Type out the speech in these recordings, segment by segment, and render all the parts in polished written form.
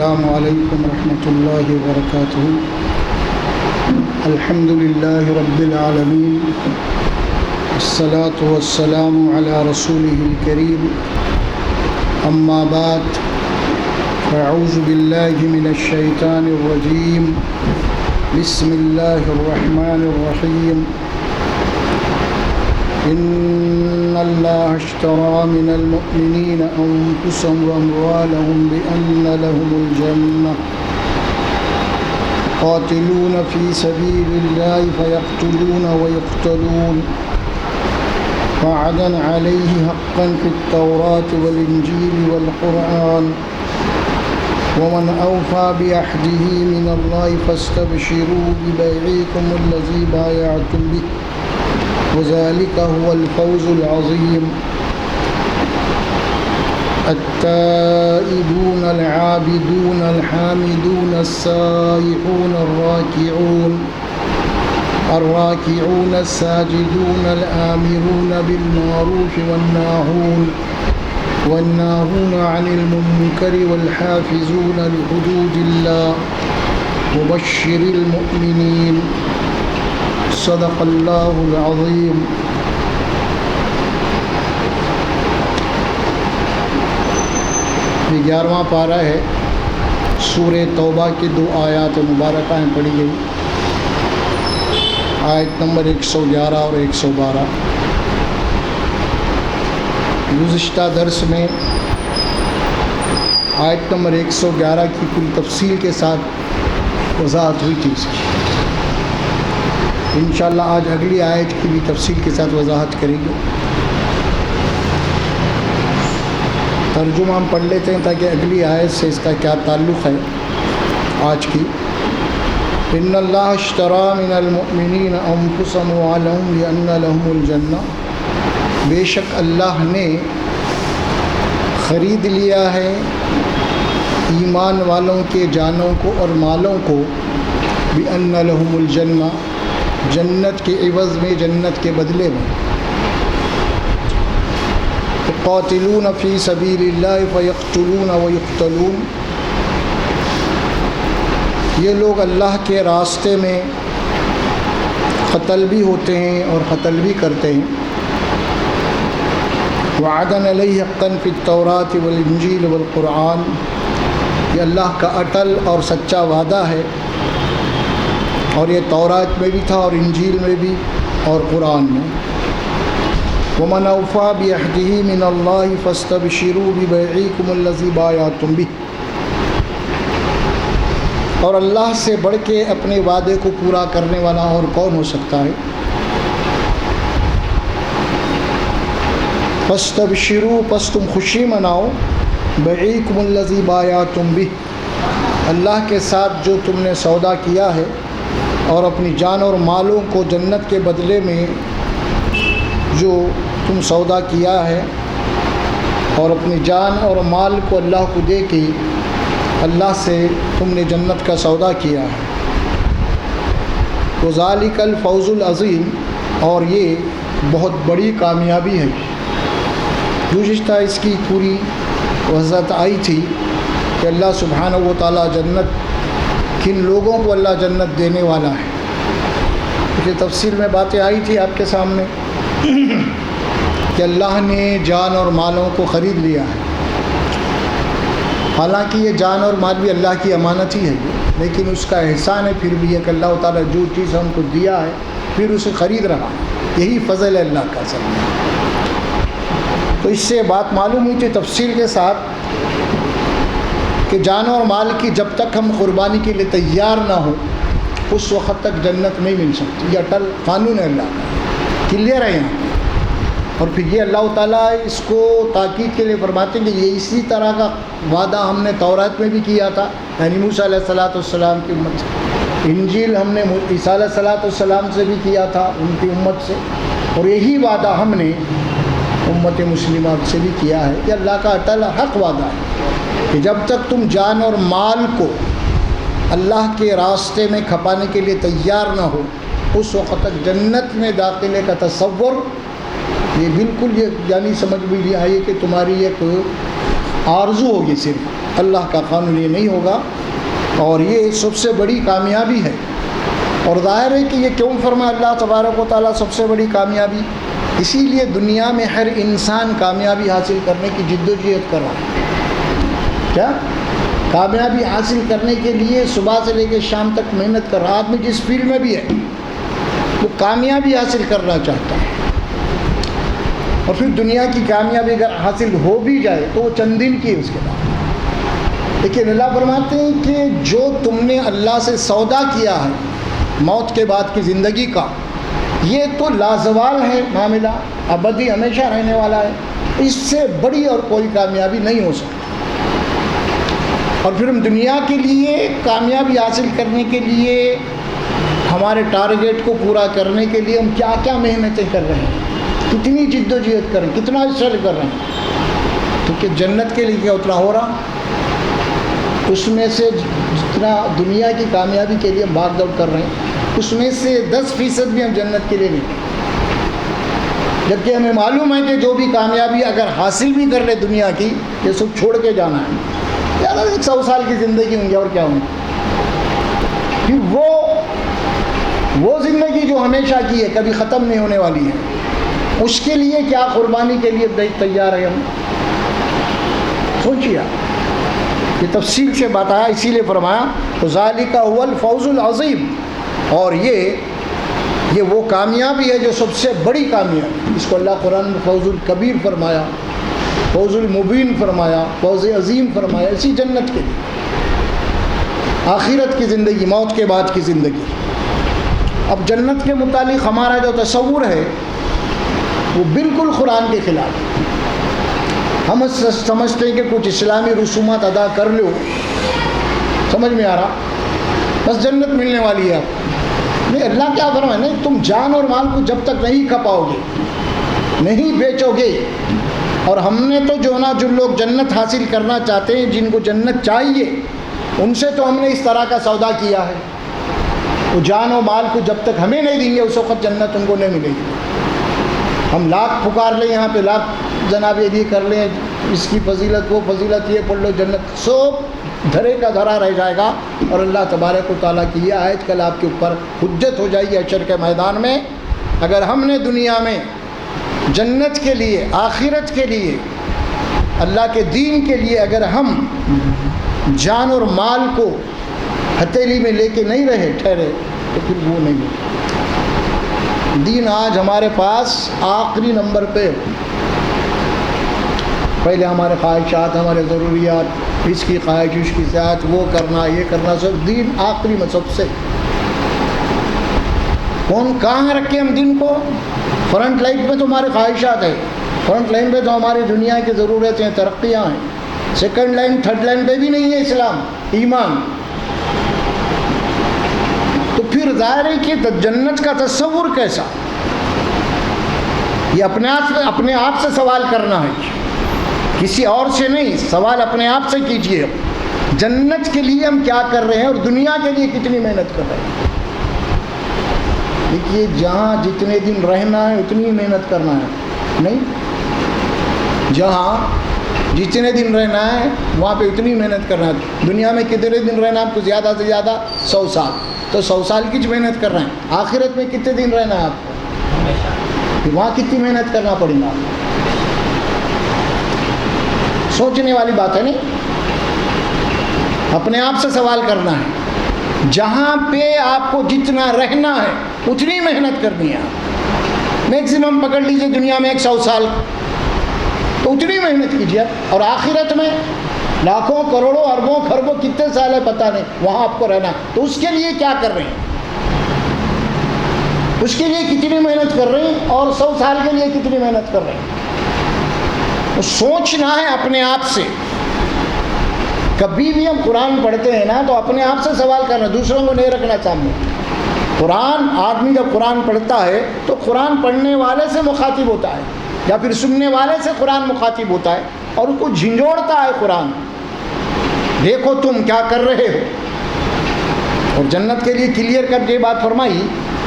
السلام علیکم ورحمۃ اللہ وبرکاتہ۔ الحمد للہ رب العالمین، الصلاة والسلام علی رسولہ الکریم، اما بعد فاعوذ باللہ من الشیطان الرجیم، بسم اللہ الرحمن الرحیم۔ ان اللہ اشترى من المؤمنین انفسهم واموالهم بان لهم الجنہ قاتلون فی سبیل اللہ فیقتلون ویقتلون وعدا علیہ حقا فی التوراة والانجیل والقرآن ومن اوفى بعہدہ من اللہ فاستبشروا ببیعکم الذی بایعتم بہ وذلك هو الفوز العظیم۔ التائبون العابدون الحامدون السائحون الراكعون الساجدون الآمرون بالمعروف والناهون عن المنكر والحافظون لحدود الله وبشر المؤمنين۔ صدق اللہ العظیم۔ یہ 11واں پارہ ہے، سورہ توبہ کی 2 آیات مبارکہ پڑھی گئی، آیت نمبر 111 اور 112۔ گزشتہ درس میں آیت نمبر 111 کی پوری تفصیل کے ساتھ وضاحت ہوئی تھی اس کی۔ انشاءاللہ آج اگلی آیت کی بھی تفصیل کے ساتھ وضاحت کریں گے۔ ترجمہ ہم پڑھ لیتے ہیں تاکہ اگلی آیت سے اس کا کیا تعلق ہے آج کی۔ ان اللہ اشتری من المؤمنین انفسهم واموالهم بان لهم الجنہ، بے شک اللہ نے خرید لیا ہے ایمان والوں کے جانوں کو اور مالوں کو، بان لهم الجنہ، جنت کے عوض میں، جنت کے بدلے میں۔ قاتلون فی سبیل اللہ فیقتلون ویقتلون، یہ لوگ اللہ کے راستے میں قتل بھی ہوتے ہیں اور قتل بھی کرتے ہیں۔ وعدا علیہ حقا فی التوراة والانجیل والقرآن، یہ اللہ کا اٹل اور سچا وعدہ ہے، اور یہ تورات میں بھی تھا اور انجیل میں بھی اور قرآن میں۔ ومن اوفى بعہدہ من اللہ فاستبشروا ببیعکم الذی بایعتم بہ، اور اللہ سے بڑھ کے اپنے وعدے کو پورا کرنے والا اور کون ہو سکتا ہے۔ فاستبشروا، پس تم خوشی مناؤ، بیعکم الذی بایعتم بہ، اللہ کے ساتھ جو تم نے سودا کیا ہے، اور اپنی جان اور مالوں کو جنت کے بدلے میں جو تم سودا کیا ہے، اور اپنی جان اور مال کو اللہ کو دے کے اللہ سے تم نے جنت کا سودا کیا ہے۔ وذالک الفوز العظیم، اور یہ بہت بڑی کامیابی ہے۔ گزشتہ اس کی پوری وضاحت آئی تھی کہ اللہ سبحانہ و تعالیٰ جنت، کن لوگوں کو اللہ جنت دینے والا ہے۔ یہ تفصیل میں باتیں آئی تھی آپ کے سامنے کہ اللہ نے جان اور مالوں کو خرید لیا ہے۔ حالانکہ یہ جان اور مال بھی اللہ کی امانت ہی ہے، لیکن اس کا احسان ہے پھر بھی ہے کہ اللہ تعالیٰ جو چیز ہم کو دیا ہے پھر اسے خرید رہا ہے، یہی فضل ہے اللہ کا سب۔ تو اس سے بات معلوم ہوئی تھی تفصیل کے ساتھ کہ جان اور مال کی جب تک ہم قربانی کے لیے تیار نہ ہوں اس وقت تک جنت نہیں مل سکتی۔ یہ اٹل قانون ہے اللہ کا، کلیئر ہے یہاں۔ اور پھر یہ اللہ تعالیٰ اس کو تاکید کے لیے فرماتے ہیں کہ یہ اسی طرح کا وعدہ ہم نے تورات میں بھی کیا تھا، یعنی موسیٰ علیہ السلام کی امت سے۔ انجیل ہم نے عیسیٰ علیہ السلام سے بھی کیا تھا، ان کی امت سے، اور یہی وعدہ ہم نے امت مسلمہ سے بھی کیا ہے۔ یہ اللہ کا اٹل حق وعدہ ہے کہ جب تک تم جان اور مال کو اللہ کے راستے میں کھپانے کے لیے تیار نہ ہو اس وقت تک جنت میں داخلے کا تصور یہ بالکل یہ یعنی سمجھ بھی نہیں آئی کہ تمہاری ایک آرزو ہوگی صرف، اللہ کا قانون یہ نہیں ہوگا، اور یہ سب سے بڑی کامیابی ہے۔ اور ظاہر ہے کہ یہ کیوں فرمایا اللہ تبارک و تعالیٰ سب سے بڑی کامیابی؟ اسی لیے دنیا میں ہر انسان کامیابی حاصل کرنے کی جد و جہد کر رہا ہے۔ کیا کامیابی حاصل کرنے کے لیے صبح سے لے کے شام تک محنت کر رہا ہے۔ آدمی جس فیلڈ میں بھی ہے وہ کامیابی حاصل کرنا چاہتا ہے، اور پھر دنیا کی کامیابی اگر حاصل ہو بھی جائے تو وہ چند دن کی ہے اس کے بعد۔ لیکن اللہ فرماتے ہیں کہ جو تم نے اللہ سے سودا کیا ہے موت کے بعد کی زندگی کا، یہ تو لازوال ہے معاملہ، ابدی ہمیشہ رہنے والا ہے، اس سے بڑی اور کوئی کامیابی نہیں ہو سکتی۔ اور پھر ہم دنیا کے لیے کامیابی حاصل کرنے کے لیے، ہمارے ٹارگیٹ کو پورا کرنے کے لیے ہم کیا کیا محنتیں کر رہے ہیں، کتنی جد و جہد کر رہے ہیں، کتنا اسٹرگل کر رہے ہیں، کیونکہ جنت کے لیے کیا اتنا ہو رہا، اس میں سے جتنا دنیا کی کامیابی کے لیے ہم بھاگ دوڑ کر رہے ہیں اس میں سے 10% بھی ہم جنت کے لیے نہیں، جبکہ ہمیں معلوم ہے کہ جو بھی کامیابی اگر حاصل بھی کر لے دنیا کی، یہ سب چھوڑ کے جانا ہے، زیادہ 100 سال کی زندگی ہوں گی اور کیا ہوں گی، پھر وہ زندگی جو ہمیشہ کی ہے کبھی ختم نہیں ہونے والی ہے، اس کے لیے کیا قربانی کے لیے تیار ہے ہم؟ سوچیے، یہ تفصیل سے بتایا، اسی لیے فرمایا ذالک هو الفوز العظیم، اور یہ وہ کامیابی ہے جو سب سے بڑی کامیابی، اس کو اللہ قرآن میں فوز الکبیر فرمایا، فوز المبین فرمایا، فوز عظیم فرمایا، اسی جنت کے لیے، آخرت کی زندگی، موت کے بعد کی زندگی۔ اب جنت کے متعلق ہمارا جو تصور ہے وہ بالکل قرآن کے خلاف ہے۔ ہم سمجھتے ہیں کہ کچھ اسلامی رسومات ادا کر لو، سمجھ میں آ رہا، بس جنت ملنے والی ہے آپ۔ نہیں، اللہ کیا فرمائے، نہیں، تم جان اور مال کو جب تک نہیں کھپاؤ گے، نہیں بیچو گے، اور ہم نے تو جو لوگ جنت حاصل کرنا چاہتے ہیں، جن کو جنت چاہیے، ان سے تو ہم نے اس طرح کا سودا کیا ہے، وہ جان و مال کو جب تک ہمیں نہیں دیں گے اس وقت جنت ان کو نہیں ملے گی۔ ہم لاکھ پکار لیں یہاں پہ، لاکھ جناب یہ کر لیں، اس کی فضیلت وہ فضیلت، یہ پڑھ لو، جنت سب دھرے کا دھرا رہ جائے گا، اور اللہ تبارک و تعالیٰ کی یہ آیت کل آپ کے اوپر حجت ہو جائے گی حشر کے میدان میں۔ اگر ہم نے دنیا میں جنت کے لیے، آخرت کے لیے، اللہ کے دین کے لیے اگر ہم جان اور مال کو ہتھیلی میں لے کے نہیں رہے ٹھہرے، تو پھر وہ نہیں ہوگا۔ دین آج ہمارے پاس آخری نمبر پہ، پہلے ہمارے خواہشات، ہمارے ضروریات، اس کی خواہش، اس کی سیاحت، وہ کرنا، یہ کرنا، سب دین آخری میں سب سے۔ کہاں رکھے ہم دین کو؟ فرنٹ لائن پہ تو ہماری خواہشات ہے، فرنٹ لائن پہ تو ہماری دنیا کی ضرورتیں، ترقیاں ہیں، سیکنڈ لائن، تھرڈ لائن پہ بھی نہیں ہے اسلام، ایمان۔ تو پھر ظاہر ہے کہ جنت کا تصور کیسا؟ یہ اپنے آپ سے سوال کرنا ہے، کسی اور سے نہیں، سوال اپنے آپ سے کیجئے، جنت کے لیے ہم کیا کر رہے ہیں اور دنیا کے لیے کتنی محنت کر رہے ہیں۔ دیکھیے، جہاں جتنے دن رہنا ہے اتنی محنت کرنا ہے، نہیں، جہاں جتنے دن رہنا ہے وہاں پہ اتنی محنت کرنا ہے۔ دنیا میں کتنے دن رہنا ہے آپ کو؟ زیادہ سے زیادہ 100 سال، تو 100 سال کی محنت کر رہے ہیں۔ آخرت میں کتنے دن رہنا ہے آپ کو؟ وہاں کتنی محنت کرنا پڑے گا؟ سوچنے والی بات ہے نہیں؟ اپنے آپ سے سوال کرنا ہے، جہاں پہ آپ کو جتنا رہنا ہے اتنی محنت کرنی ہے۔ میکسیمم پکڑ لیجیے دنیا میں 100 سال، تو اتنی محنت کیجیے، اور آخرت میں لاکھوں کروڑوں اربوں خربوں کتنے سال ہے پتہ نہیں، وہاں آپ کو رہنا، تو اس کے لیے کیا کر رہے ہیں، اس کے لیے کتنی محنت کر رہے ہیں، اور 100 سال کے لیے کتنی محنت کر رہے ہیں۔ تو سوچنا ہے اپنے آپ سے۔ کبھی بھی ہم قرآن پڑھتے ہیں نا تو اپنے آپ سے سوال کرنا، دوسروں کو نہیں رکھنا سامنے۔ قرآن، آدمی جب قرآن پڑھتا ہے تو قرآن پڑھنے والے سے مخاطب ہوتا ہے، یا پھر سننے والے سے قرآن مخاطب ہوتا ہے، اور اس کو جھنجھوڑتا ہے قرآن، دیکھو تم کیا کر رہے ہو۔ اور جنت کے لیے کلیئر کر کے بات فرمائی،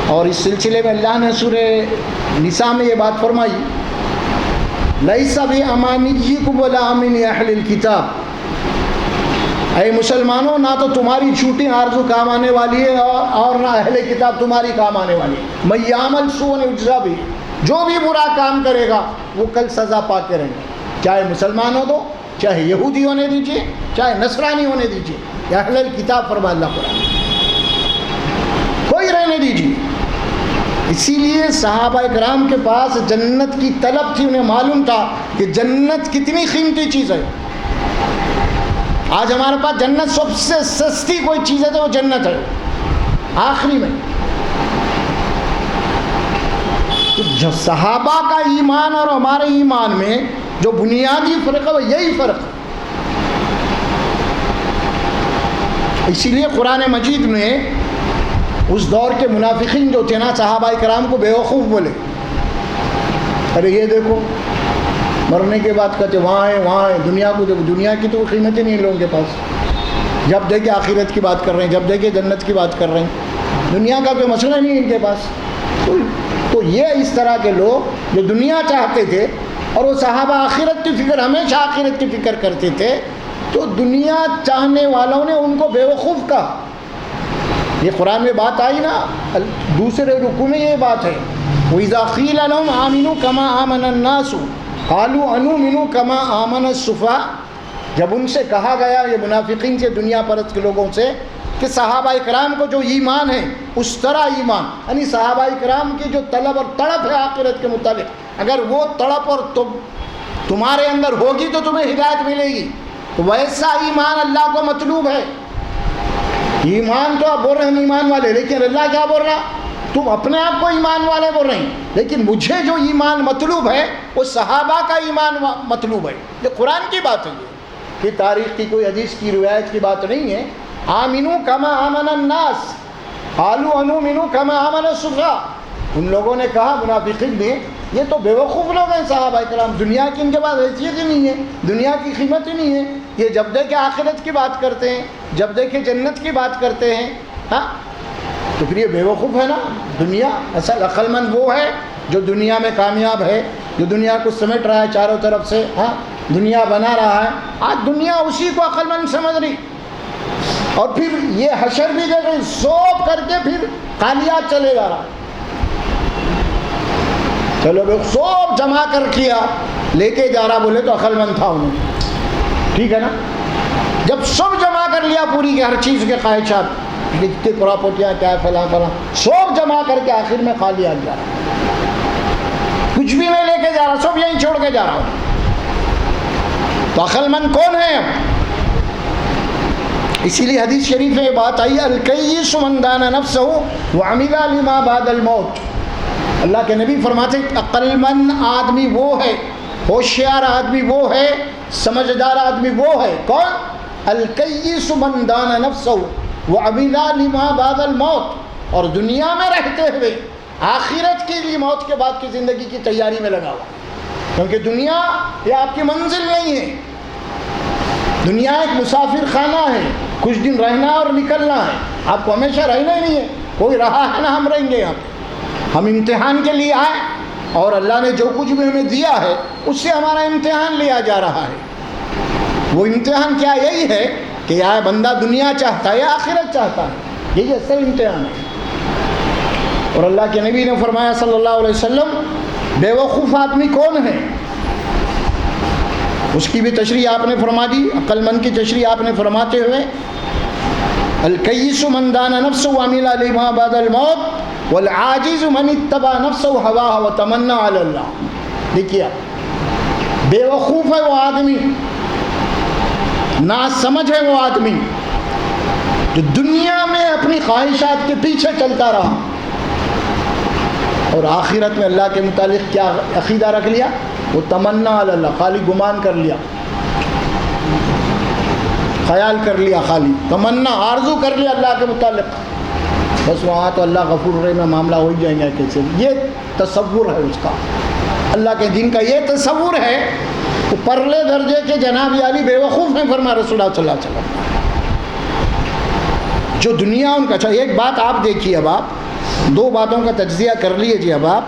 اور اس سلسلے میں اللہ نے سورہ نساء میں یہ بات فرمائی، لَيْسَ بِأَمَانِيِّكُمْ وَلَا مِنْ أَهْلِ الْكِتَابِ، یہ بات فرمائی، لَيْسَ بِأَمَانِيِّكُمْ وَلَا مِنْ أَهْلِ الْكِتَابِ، یہ بات فرمائی، لَيْسَ بِأَمَانِيِّكُمْ وَلَا مِنْ أَهْلِ الْكِتَابِ، اے مسلمانوں، نہ تو تمہاری جھوٹی آرزو کام آنے والی ہے اور نہ اہل کتاب تمہاری کام آنے والی ہے۔ من یعمل سوءا یجزا بہ، جو بھی برا کام کرے گا وہ کل سزا پا کے رہے گا، چاہے مسلمان ہو تو، چاہے یہودی ہونے دیجیے، چاہے نصرانی ہونے دیجیے، یا اہل کتاب فرما اللہ قرآن، کوئی رہنے دیجیے۔ اسی لیے صحابہ کرام کے پاس جنت کی طلب تھی، انہیں معلوم تھا کہ جنت کتنی قیمتی چیز ہے۔ آج ہمارے پاس جنت سب سے سستی کوئی چیز ہے تو وہ جنت ہے آخری میں۔ جو صحابہ کا ایمان اور ہمارے ایمان میں جو بنیادی فرق ہے وہ یہی فرق ہے۔ اسی لیے قرآن مجید میں اس دور کے منافقین جو تھے نا، صحابہ کرام کو بیوقوف بولے، ارے یہ دیکھو مرنے کے بعد کہتے وہاں ہے، دنیا کو دیکھو، دنیا کی تو قیمت ہی نہیں لوگوں کے پاس، جب دیکھے آخرت کی بات کر رہے ہیں، جب دیکھے جنت کی بات کر رہے ہیں، دنیا کا کوئی مسئلہ نہیں ان کے پاس۔ تو یہ اس طرح کے لوگ جو دنیا چاہتے تھے، اور وہ صحابہ آخرت کی فکر، ہمیشہ آخرت کی فکر کرتے تھے، تو دنیا چاہنے والوں نے ان کو بیوقوف کہا۔ یہ قرآن میں بات آئی نا، دوسرے رکوع میں یہ بات ہے، وَإِذَا قِيلَ لَهُمْ آمِنُوا كَمَا آمَنَ النَّاسُ قَالُوا أَنُؤْمِنُ كَمَا آمَنَ السُّفَهَاءُ، جب ان سے کہا گیا یہ منافقین سے، دنیا پرست کے لوگوں سے، کہ صحابہ کرام کو جو ایمان ہے اس طرح ایمان، یعنی صحابہ کرام کی جو طلب اور تڑپ ہے آخرت کے متعلق، اگر وہ تڑپ اور تمہارے اندر ہوگی تو تمہیں ہدایت ملے گی، ویسا ایمان اللہ کو مطلوب ہے۔ ایمان تو آپ بول رہے ہیں ایمان والے، لیکن اللہ کیا بول رہا؟ تم اپنے آپ کو ایمان والے بول رہے ہیں، لیکن مجھے جو ایمان مطلوب ہے وہ صحابہ کا ایمان مطلوب ہے۔ یہ قرآن کی بات ہے، یہ تاریخ کی کوئی حدیث کی روایت کی بات نہیں ہے۔ آمنو کما آمن الناس قالوا انؤمن کما آمن السفہاء، ان لوگوں نے کہا، منافقین نے، یہ تو بیوقوف لوگ ہیں صحابہ کرام، دنیا کی ان کے پاس حیثیت ہی نہیں ہے، دنیا کی قیمت ہی نہیں ہے، یہ جب دیکھے آخرت کی بات کرتے ہیں، جب دیکھے جنت کی بات کرتے ہیں، ہاں تو پھر یہ بیوقوف ہے نا۔ دنیا اصل عقل مند وہ ہے جو دنیا میں کامیاب ہے، جو دنیا کو سمیٹ رہا ہے چاروں طرف سے، ہاں دنیا بنا رہا ہے۔ آج دنیا اسی کو عقل مند سمجھ رہی، اور پھر یہ حشر بھی دیکھ رہی، سوپ کر کے پھر خالیات چلے جا رہا، چلو سوپ جمع کر کیا لے کے جا رہا، بولے تو عقل مند تھا انہوں، ٹھیک ہے نا۔ جب سب جمع کر لیا پوری کے ہر چیز کے خواہشات، کتنی پراپرٹیاں کیا ہے، فلاں فلاں، سب جمع کر کے آخر میں خالی آ جا رہا، کچھ بھی نہیں لے کے جا رہا، سب یہیں چھوڑ کے جا رہا ہوں۔ تو عقل مند کون ہے اب؟ اسی لیے حدیث شریف میں یہ بات آئی، الکیس من دان نفسہ وعمل لما بعد الموت۔ اللہ کے نبی فرماتے ہیں عقل مند آدمی وہ ہے، ہوشیار آدمی وہ ہے، سمجھدار آدمی وہ ہے، کون؟ الکیس من دان نفسہ وعمل لما بعد الموت، اور دنیا میں رہتے ہوئے آخرت کے لیے موت کے بعد کی زندگی کی تیاری میں لگا ہوا، کیونکہ دنیا یہ آپ کی منزل نہیں ہے، دنیا ایک مسافر خانہ ہے، کچھ دن رہنا اور نکلنا ہے، آپ کو ہمیشہ رہنا ہی نہیں ہے، کوئی رہا ہے نا ہم رہیں گے یہاں پہ، ہم امتحان کے لیے آئے، اور اللہ نے جو کچھ بھی ہمیں دیا ہے اس سے ہمارا امتحان لیا جا رہا ہے۔ وہ امتحان کیا یہی ہے کہ یا بندہ دنیا چاہتا ہے یا آخرت چاہتا ہے، یہی اصل امتحان ہے۔ اور اللہ کے نبی نے فرمایا صلی اللہ علیہ وسلم، بیوقوف آدمی کون ہے؟ اس کی بھی تشریح آپ نے فرما دی، عقل مند کی تشریح آپ نے فرماتے ہوئے، الکیس من دان نفسہ وعمل لما بعد الموت والعاجز من اتبع نفسہ ہواہ وتمنى علی اللہ۔ دیکھیے بیوقوف ہے وہ آدمی، ناسمجھ ہے وہ آدمی جو دنیا میں اپنی خواہشات کے پیچھے چلتا رہا، اور آخرت میں اللہ کے متعلق کیا عقیدہ رکھ لیا؟ وہ تمنا علی اللہ، خالی گمان کر لیا، خیال کر لیا، خالی تمنا آرزو کر لیا اللہ کے متعلق، بس وہاں تو اللہ غفور الرحیم میں معاملہ ہو ہی جائیں گے کیسے۔ یہ تصور ہے اس کا، اللہ کے دین کا یہ تصور ہے، تو پرلے درجے کے جناب علی بیوقوف ہیں، فرما رسول اللہ صلی اللہ علیہ وسلم، جو دنیا ان کا۔ اچھا ایک بات آپ دیکھیے، اب آپ دو باتوں کا تجزیہ کر لیجیے، اب آپ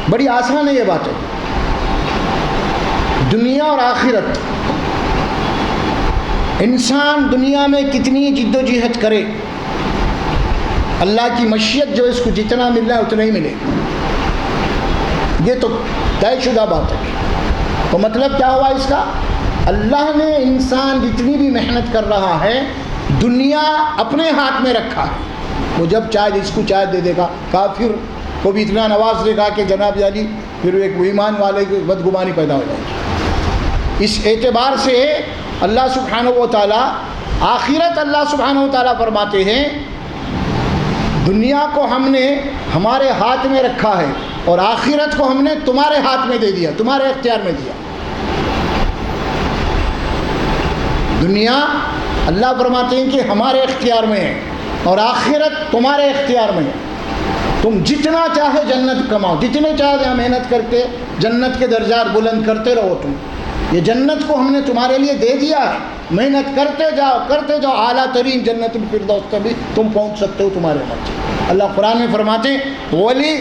بڑی آسان ہے یہ بات ہے، دنیا اور آخرت، انسان دنیا میں کتنی جد و جہد کرے، اللہ کی مشیت جو اس کو جتنا مل رہا ہے اتنا ہی ملے، یہ تو طے شدہ بات ہے۔ تو مطلب کیا ہوا اس کا؟ اللہ نے انسان جتنی بھی محنت کر رہا ہے دنیا اپنے ہاتھ میں رکھا ہے، وہ جب چاہے جس کو چاہے دے دے گا۔ کافر کو بھی اتنا نواز دے گا کہ جناب علی پھر ایک ایمان والے کی بدگمانی پیدا ہو جائے گی۔ اس اعتبار سے اللہ سبحانہ و تعالیٰ آخرت، اللہ سبحانہ و تعالیٰ فرماتے ہیں دنیا کو ہم نے ہمارے ہاتھ میں رکھا ہے اور آخرت کو ہم نے تمہارے ہاتھ میں دے دیا، تمہارے اختیار میں دیا۔ دنیا اللہ فرماتے ہیں کہ ہمارے اختیار میں ہے اور آخرت تمہارے اختیار میں ہے۔ تم جتنا چاہے جنت کماؤ، جتنے چاہے محنت کر کے جنت کے درجات بلند کرتے رہو۔ تم یہ جنت کو ہم نے تمہارے لیے دے دیا ہے، محنت کرتے جاؤ، اعلیٰ ترین جنت الفردوس تک بھی تم پہنچ سکتے ہو تمہارے مت۔ اللہ قرآن میں فرماتے ہیں ولی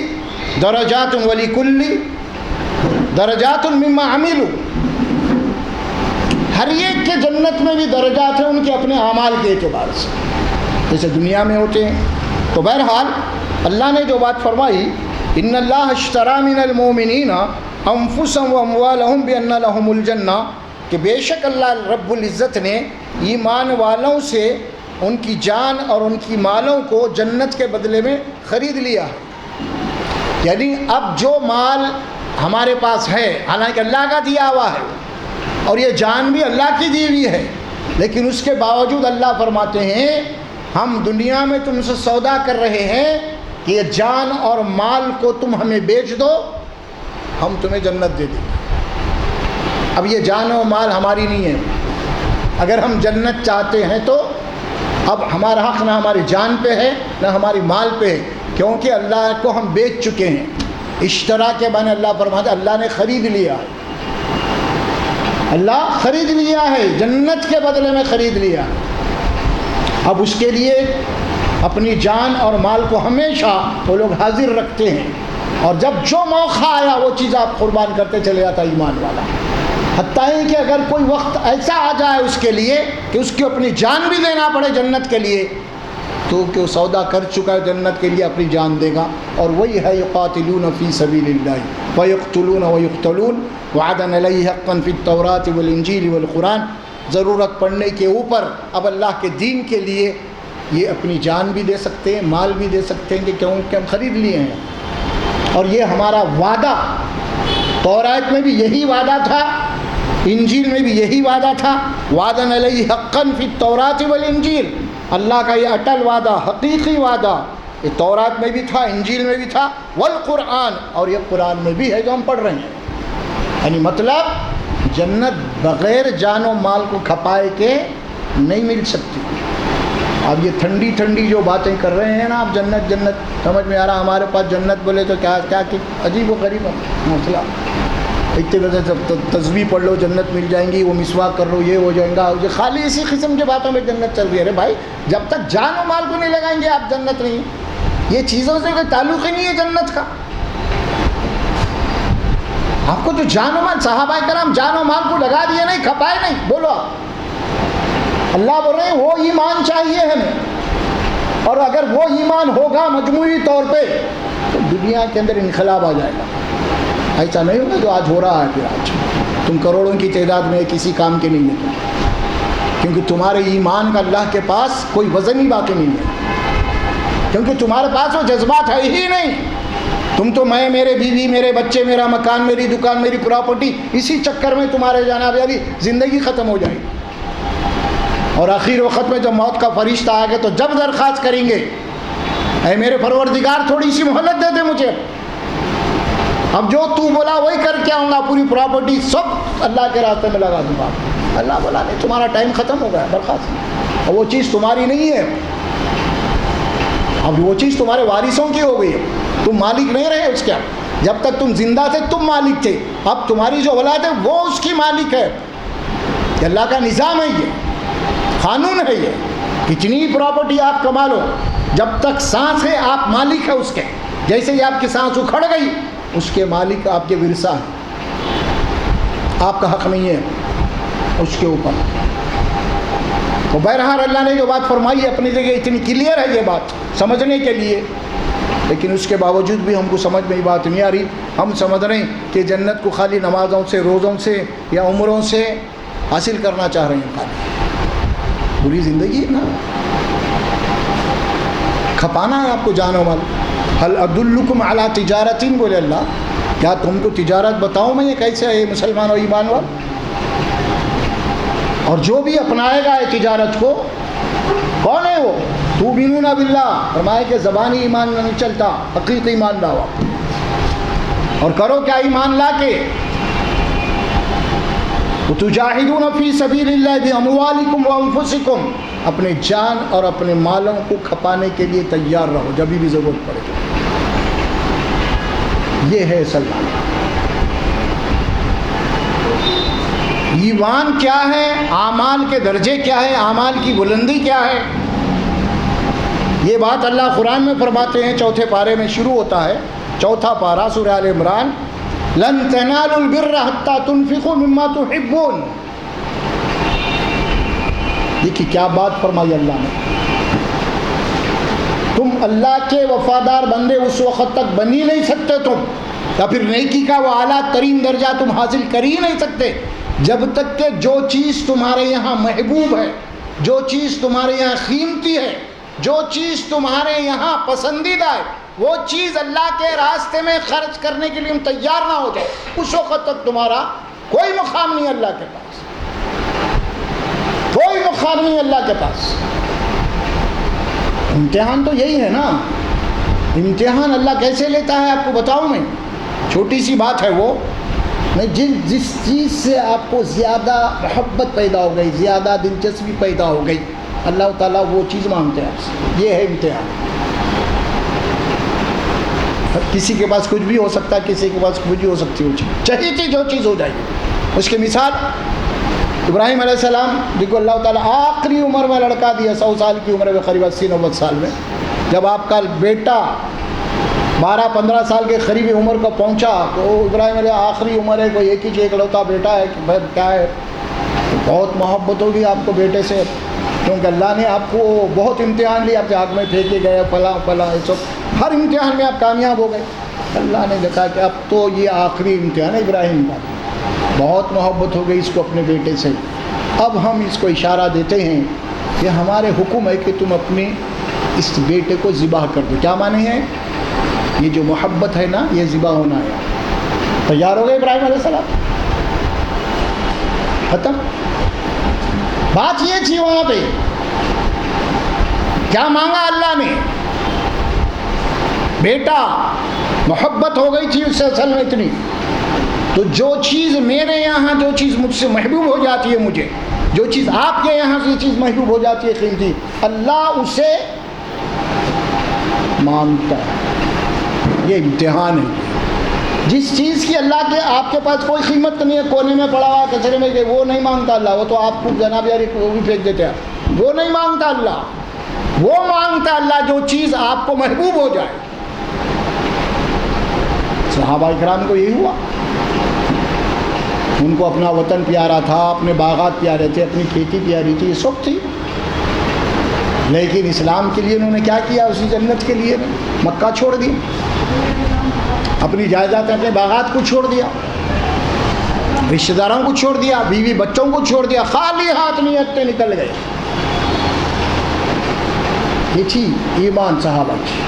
درجات ولی کلی درجات مما عملوا، ہر ایک کے جنت میں بھی درجات ہیں ان کے اپنے اعمال کے اعتبار سے، جیسے دنیا میں ہوتے ہیں۔ تو بہرحال اللہ نے جو بات فرمائی ان اللہ اشتری من المؤمنین انفسهم واموالهم بان لهم الجنہ، کہ بے شک اللہ رب العزت نے ایمان والوں سے ان کی جان اور ان کی مالوں کو جنت کے بدلے میں خرید لیا ہے۔ یعنی اب جو مال ہمارے پاس ہے حالانکہ اللہ کا دیا ہوا ہے اور یہ جان بھی اللہ کی دی ہوئی ہے، لیکن اس کے باوجود اللہ فرماتے ہیں ہم دنیا میں تم سے سودا کر رہے ہیں کہ یہ جان اور مال کو تم ہمیں بیچ دو، ہم تمہیں جنت دے دیں گے۔ اب یہ جان و مال ہماری نہیں ہے، اگر ہم جنت چاہتے ہیں تو اب ہمارا حق نہ ہماری جان پہ ہے نہ ہماری مال پہ ہے، کیونکہ اللہ کو ہم بیچ چکے ہیں۔ اشترا کے معنی اللہ فرماتے اللہ نے خرید لیا ہے، اللہ خرید لیا ہے، جنت کے بدلے میں خرید لیا۔ اب اس کے لیے اپنی جان اور مال کو ہمیشہ وہ لوگ حاضر رکھتے ہیں، اور جب جو موقع آیا وہ چیز آپ قربان کرتے چلے جاتا ایمان والا، حتیٰ کہ اگر کوئی وقت ایسا آ جائے اس کے لیے کہ اس کی اپنی جان بھی دینا پڑے جنت کے لیے، تو کہ وہ سودا کر چکا ہے جنت کے لیے اپنی جان دے گا۔ اور وہی ہے یقاتلون فی سبیل اللہ ویقتلون ویقتلون وعدا علیہ حقا فی التوراۃ والانجیل والقرآن۔ ضرورت پڑنے کے اوپر اب اللہ کے دین کے لیے یہ اپنی جان بھی دے سکتے ہیں، مال بھی دے سکتے ہیں، کہ کیونکہ ہم خرید لیے ہیں۔ اور یہ ہمارا وعدہ تورات میں بھی یہی وعدہ تھا، انجیل میں بھی یہی وعدہ تھا، وعدا علیہ حقا فی التوراۃ والانجیل، اللہ کا یہ اٹل وعدہ، حقیقی وعدہ، یہ تورات میں بھی تھا، انجیل میں بھی تھا، والقرآن، اور یہ قرآن میں بھی ہے جو ہم پڑھ رہے ہیں۔ یعنی مطلب جنت بغیر جان و مال کو کھپائے کے نہیں مل سکتی۔ اب یہ ٹھنڈی ٹھنڈی جو باتیں کر رہے ہیں نا آپ، جنت جنت سمجھ میں آ رہا، ہمارے پاس جنت بولے تو کیا کہ عجیب و غریب مسئلہ، اتنے وجہ سے تصویر پڑھ لو جنت مل جائیں گی، وہ مسواک کر لو یہ ہو جائے گا، یہ خالی اسی قسم کی باتوں میں جنت چل رہی ہے۔ ارے بھائی جب تک جان و مال کو نہیں لگائیں گے آپ جنت نہیں، یہ چیزوں سے کوئی تعلق ہی نہیں ہے جنت کا۔ آپ کو تو جان و مال، صحابہ کرام جان و مال کو لگا دیے نہیں، کھپائے نہیں، بولو آپ۔ اللہ بول رہے ہیں وہ ایمان چاہیے ہمیں، اور اگر وہ ایمان ہوگا مجموعی طور پہ تو دنیا کے اندر انقلاب آ جائے گا۔ ایسا نہیں ہوگا جو آج ہو رہا ہے، پھر آج تم کروڑوں کی تعداد میں کسی کام کے نہیں ہے، کیونکہ تمہارے ایمان کا اللہ کے پاس کوئی وزن ہی باقی نہیں ہے، کیونکہ تمہارے پاس وہ جذبات ہے ہی نہیں۔ تم تو میں، میرے بیوی، میرے بچے، میرا مکان، میری دکان، میری پراپرٹی، اسی چکر میں تمہارے جناب علی زندگی ختم ہو جائے گی۔ اور آخر وقت میں جب موت کا فرشتہ آئے گا تو جب درخواست کریں گے اے میرے پروردگار تھوڑی سی مہلت دے دے مجھے، اب جو تو بولا وہی کر کے آؤں گا، پوری پراپرٹی سب اللہ کے راستے میں لگا دوں گا۔ اللہ بولا نہیں، تمہارا ٹائم ختم ہو گیا، برخاست، اور وہ چیز تمہاری نہیں ہے، اب وہ چیز تمہارے وارثوں کی ہو گئی ہے، تم مالک نہیں رہے اس کے۔ جب تک تم زندہ تھے تم مالک تھے، اب تمہاری جو اولاد ہے وہ اس کی مالک ہے۔ یہ اللہ کا نظام ہے، یہ قانون ہے، یہ کتنی پراپرٹی آپ کما لو، جب تک سانس ہے آپ مالک ہے اس کے۔ جیسے ہی آپ کی سانس اکھڑ گئی اس کے مالک آپ کے ورثہ ہیں، آپ کا حق نہیں ہے اس کے اوپر۔ تو بہرحال اللہ نے جو بات فرمائی ہے اپنی جگہ اتنی کلیئر ہے یہ بات سمجھنے کے لیے، لیکن اس کے باوجود بھی ہم کو سمجھ میں یہ بات نہیں آ رہی. ہم سمجھ رہے ہیں کہ جنت کو خالی نمازوں سے، روزوں سے یا عمروں سے حاصل کرنا چاہ رہے ہیں. خالی پوری زندگی ہے نا، کھپانا ہے آپ کو جان و مال. هل ادلکم علی تجارت، بولے اللہ کیا تم کو تجارت بتاؤں میں یہ کیسے ہے مسلمان اور ایمان وال. اور جو بھی اپنائے گا یہ تجارت کو، کون ہے وہ؟ تؤمنون باللہ، فرمائے کہ زبانی ایمان نہیں چلتا، حقیقی ایمان لاؤ. اور کرو کیا ایمان لا کے؟ وتجاہدون فی سبیل اللہ باموالکم وانفسکم، اپنے جان اور اپنے مالوں کو کھپانے کے لیے تیار رہو جب بھی ضرورت پڑے. یہ ہے سلمان. ایمان کیا ہے، اعمال کے درجے کیا ہے، اعمال کی بلندی کیا ہے، یہ بات اللہ قرآن میں فرماتے ہیں. چوتھے پارے میں شروع ہوتا ہے، چوتھا پارہ سورہ آل عمران، لن تنالوا البر حتى تنفقوا مما تحبون. دیکھیے کیا بات فرمائی اللہ نے. تم اللہ کے وفادار بندے اس وقت تک بن ہی نہیں سکتے تم، یا پھر نیکی کا وہ اعلیٰ ترین درجہ تم حاصل کر ہی نہیں سکتے جب تک کہ جو چیز تمہارے یہاں محبوب ہے، جو چیز تمہارے یہاں قیمتی ہے، جو چیز تمہارے یہاں پسندیدہ ہے، وہ چیز اللہ کے راستے میں خرچ کرنے کے لیے ہم تیار نہ ہو جائے، اس وقت تک تمہارا کوئی مقام نہیں اللہ کے پاس، کوئی مقام نہیں اللہ کے پاس. امتحان تو یہی ہے نا. امتحان اللہ کیسے لیتا ہے آپ کو بتاؤں میں. چھوٹی سی بات ہے وہ، جس چیز سے آپ کو زیادہ محبت پیدا ہو گئی، زیادہ دلچسپی پیدا ہو گئی، اللہ تعالیٰ وہ چیز مانگتے ہیں آپ سے. یہ ہے امتحان. کسی کے پاس کچھ بھی ہو سکتا ہے، کسی کے پاس کچھ بھی ہو سکتی ہے، چاہیے تھی جو چیز ہو جائے گی. اس کی مثال ابراہیم علیہ السلام جن کو اللہ تعالیٰ آخری عمر میں لڑکا دیا، 100 سال کی عمر میں، قریب 80-90 سال میں. جب آپ کا بیٹا 12-15 سال کے قریب عمر کو پہنچا تو ابراہیم علیہ آخری عمر ہے، کوئی ایک ہی اکلوتا بیٹا ہے کہ بھائی کیا ہے، بہت محبت ہوگی آپ کو بیٹے سے، کیونکہ اللہ نے آپ کو بہت امتحان لیا، آپ کے آگ میں پھینکے گئے، فلاں فلاں، یہ سب ہر امتحان میں آپ کامیاب ہو گئے. اللہ نے دیکھا کہ اب تو یہ آخری امتحان ہے ابراہیم کا، بہت محبت ہو گئی اس کو اپنے بیٹے سے. اب ہم اس کو اشارہ دیتے ہیں کہ ہمارے حکم ہے کہ تم اپنے اس بیٹے کو ذبح کر دو. کیا معنی ہے؟ یہ جو محبت ہے نا یہ ذبح ہونا ہے. تیار ہو گئے ابراہیم علیہ السلام، ختم. بات یہ تھی وہاں پہ کیا مانگا اللہ نے؟ بیٹا. محبت ہو گئی تھی اس سے اصل میں اتنی. تو جو چیز میرے یہاں، جو چیز مجھ سے محبوب ہو جاتی ہے، مجھے جو چیز آپ کے یہاں سے چیز محبوب ہو جاتی ہے قیمتی، اللہ اسے مانگتا ہے. یہ امتحان ہے. جس چیز کی اللہ کے آپ کے پاس کوئی قیمت نہیں ہے، کونے میں پڑا ہوا کچرے میں، کہ وہ نہیں مانگتا اللہ. وہ تو آپ کو جناب یاری وہ بھی پھینک دیتے ہیں. وہ نہیں مانگتا اللہ، وہ مانگتا اللہ جو چیز آپ کو محبوب ہو جائے. صحابہ کرام کو یہی ہوا. ان کو اپنا وطن پیارا تھا، اپنے باغات پیارے تھے، اپنی کھیتی پیاری تھی، یہ سب تھی. لیکن اسلام کے لیے انہوں نے کیا کیا؟ اسی جنت کے لیے مکہ چھوڑ دی، اپنی جائیداد اپنے باغات کو چھوڑ دیا، رشتہ داروں کو چھوڑ دیا، بیوی بچوں کو چھوڑ دیا، خالی ہاتھ نیت نکل گئے. یہ تھی ایمان صحابہ کی.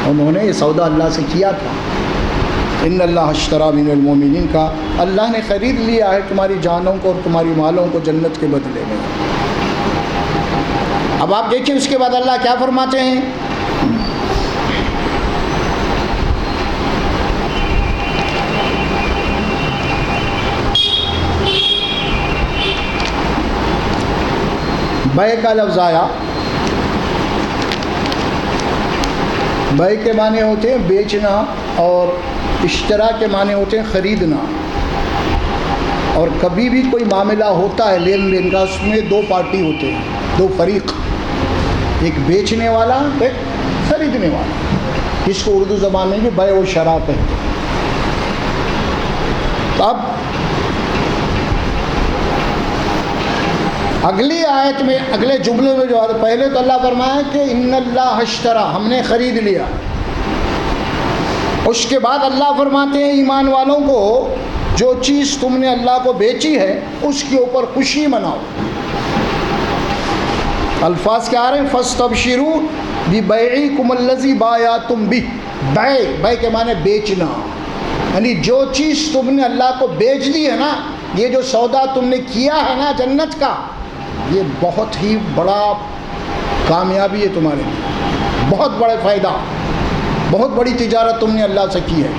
انہوں نے یہ سودا اللہ سے کیا تھا. ان اللہ اشتری من المؤمنین کا، اللہ نے خرید لیا ہے تمہاری جانوں کو اور تمہاری مالوں کو جنت کے بدلے میں. اب آپ دیکھیں اس کے بعد اللہ کیا فرماتے ہیں؟ بے کا لفظ آیا. بے کے معنی ہوتے ہیں بیچنا، اور اشترا کے معنی ہوتے ہیں خریدنا. اور کبھی بھی کوئی معاملہ ہوتا ہے لین دین کا، اس میں دو پارٹی ہوتے ہیں، دو فریق، ایک بیچنے والا، ایک خریدنے والا. اس کو اردو زبان میں بھی بیع و شراء کہتے ہیں. اب اگلی آیت میں اگلے جملے میں جو ہے، پہلے تو اللہ فرمایا کہ ان اللہ اشترا، ہم نے خرید لیا. اس کے بعد اللہ فرماتے ہیں ایمان والوں کو جو چیز تم نے اللہ کو بیچی ہے اس کے اوپر خوشی مناؤ. الفاظ کیا آ رہے ہیں؟ فاستبشروا ببیعکم الذی بایعتم بہ. بیع کے معنی بیچنا، یعنی جو چیز تم نے اللہ کو بیچ دی ہے نا، یہ جو سودا تم نے کیا ہے نا جنت کا، یہ بہت ہی بڑا کامیابی ہے تمہارے لیے، بہت بڑا فائدہ، بہت بڑی تجارت تم نے اللہ سے کی ہے.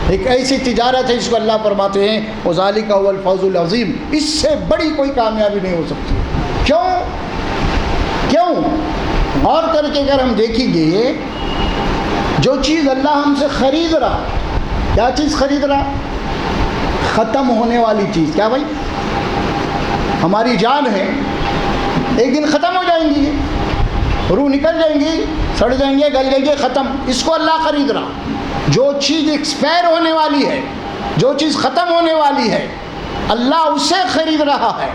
ایک ایسی تجارت ہے جس کو اللہ فرماتے ہیں وذالک هو الفوز العظیم، اس سے بڑی کوئی کامیابی نہیں ہو سکتی. کیوں؟ غور کر کے اگر ہم دیکھیں گے، جو چیز اللہ ہم سے خرید رہا، کیا چیز خرید رہا؟ ختم ہونے والی چیز. کیا بھائی؟ ہماری جان ہے، ایک دن ختم ہو جائیں گی، روح نکل جائیں گی، سڑ جائیں گے، گل جائیں گے، ختم. اس کو اللہ خرید رہا. جو چیز ایکسپائر ہونے والی ہے، جو چیز ختم ہونے والی ہے، اللہ اسے خرید رہا ہے.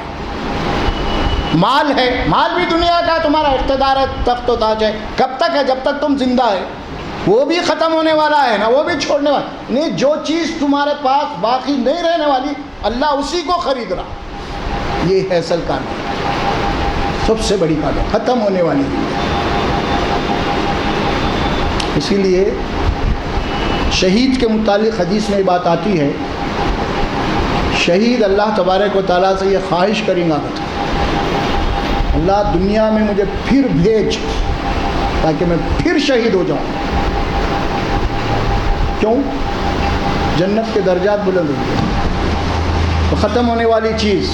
مال ہے، مال بھی دنیا کا تمہارا اقتدار ہے، تخت و تاج ہے. کب تک ہے؟ جب تک تم زندہ ہے. وہ بھی ختم ہونے والا ہے نا، وہ بھی چھوڑنے والا. نہیں، جو چیز تمہارے پاس باقی نہیں رہنے والی، اللہ اسی کو خرید رہا. یہ ہے اصل کامیابی، سب سے بڑی کامیابی، ختم ہونے والی. اسی لیے شہید کے متعلق حدیث میں یہ بات آتی ہے، شہید اللہ تبارک و تعالیٰ سے یہ خواہش کریں گا کہ اللہ دنیا میں مجھے پھر بھیج تاکہ میں پھر شہید ہو جاؤں. کیوں؟ جنت کے درجات بلند ہوں گے. تو ختم ہونے والی چیز،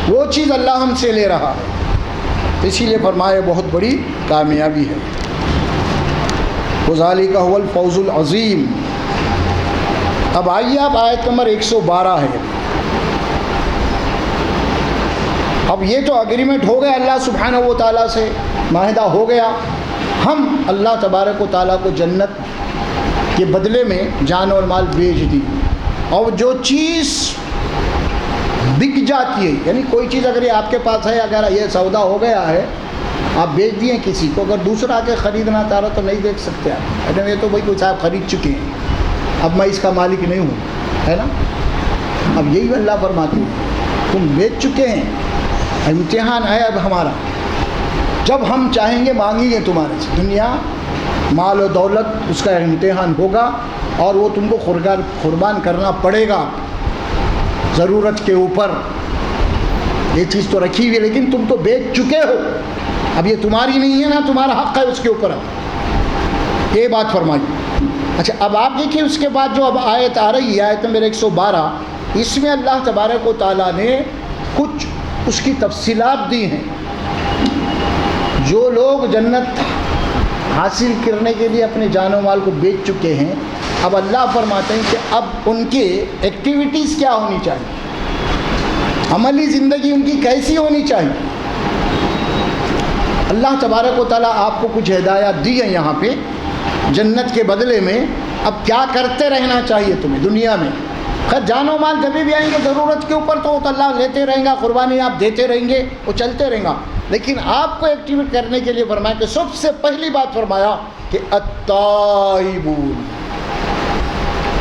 وہ چیز اللہ ہم سے لے رہا ہے، اسی لیے فرمایا بہت بڑی کامیابی ہے. وذالک هو الفوز العظیم. اب آئیے آپ آیت نمبر 112 ہے. اب یہ تو اگریمنٹ ہو گیا اللہ سبحانہ و تعالیٰ سے، معاہدہ ہو گیا. ہم اللہ تبارک و تعالیٰ کو جنت کے بدلے میں جان اور مال بیچ دی. اور جو چیز بک جاتی ہے، یعنی کوئی چیز اگر یہ آپ کے پاس ہے، اگر یہ سودا ہو گیا ہے، آپ بیچ دیے کسی کو، اگر دوسرا آ کے خریدنا چاہ رہا تو نہیں بیچ سکتے آپ. یہ تو بھائی کچھ آپ خرید چکے ہیں، اب میں اس کا مالک نہیں ہوں، ہے نا. اب یہی اللہ فرماتے ہیں تم بیچ چکے ہیں، امتحان ہے اب ہمارا. جب ہم چاہیں گے مانگیں گے تمہارے سے. دنیا، مال و دولت، اس کا امتحان ہوگا اور وہ تم کو قربان کرنا پڑے گا ضرورت کے اوپر. یہ چیز تو رکھی ہوئی ہے لیکن تم تو بیچ چکے ہو، اب یہ تمہاری نہیں ہے نا، تمہارا حق ہے اس کے اوپر. یہ بات فرمائی. اچھا، اب آپ دیکھیں اس کے بعد جو اب آیت آ رہی ہے، آیت نمبر 112، اس میں اللہ تبارک و تعالیٰ نے کچھ اس کی تفصیلات دی ہیں. جو لوگ جنت حاصل کرنے کے لیے اپنے جان و مال کو بیچ چکے ہیں، اب اللہ فرماتے ہیں کہ اب ان کے ایکٹیویٹیز کیا ہونی چاہیے، عملی زندگی ان کی کیسی ہونی چاہیے. اللہ تبارک و تعالیٰ آپ کو کچھ ہدایات دی ہیں یہاں پہ جنت کے بدلے میں. اب کیا کرتے رہنا چاہیے تمہیں دنیا میں. خیر جان و مال جب بھی آئیں گے ضرورت کے اوپر تو اللہ لیتے رہیں گا، قربانی آپ دیتے رہیں گے، وہ چلتے رہیں گا. لیکن آپ کو ایکٹیویٹ کرنے کے لیے فرمایا کہ سب سے پہلی بات فرمایا کہ التائبون،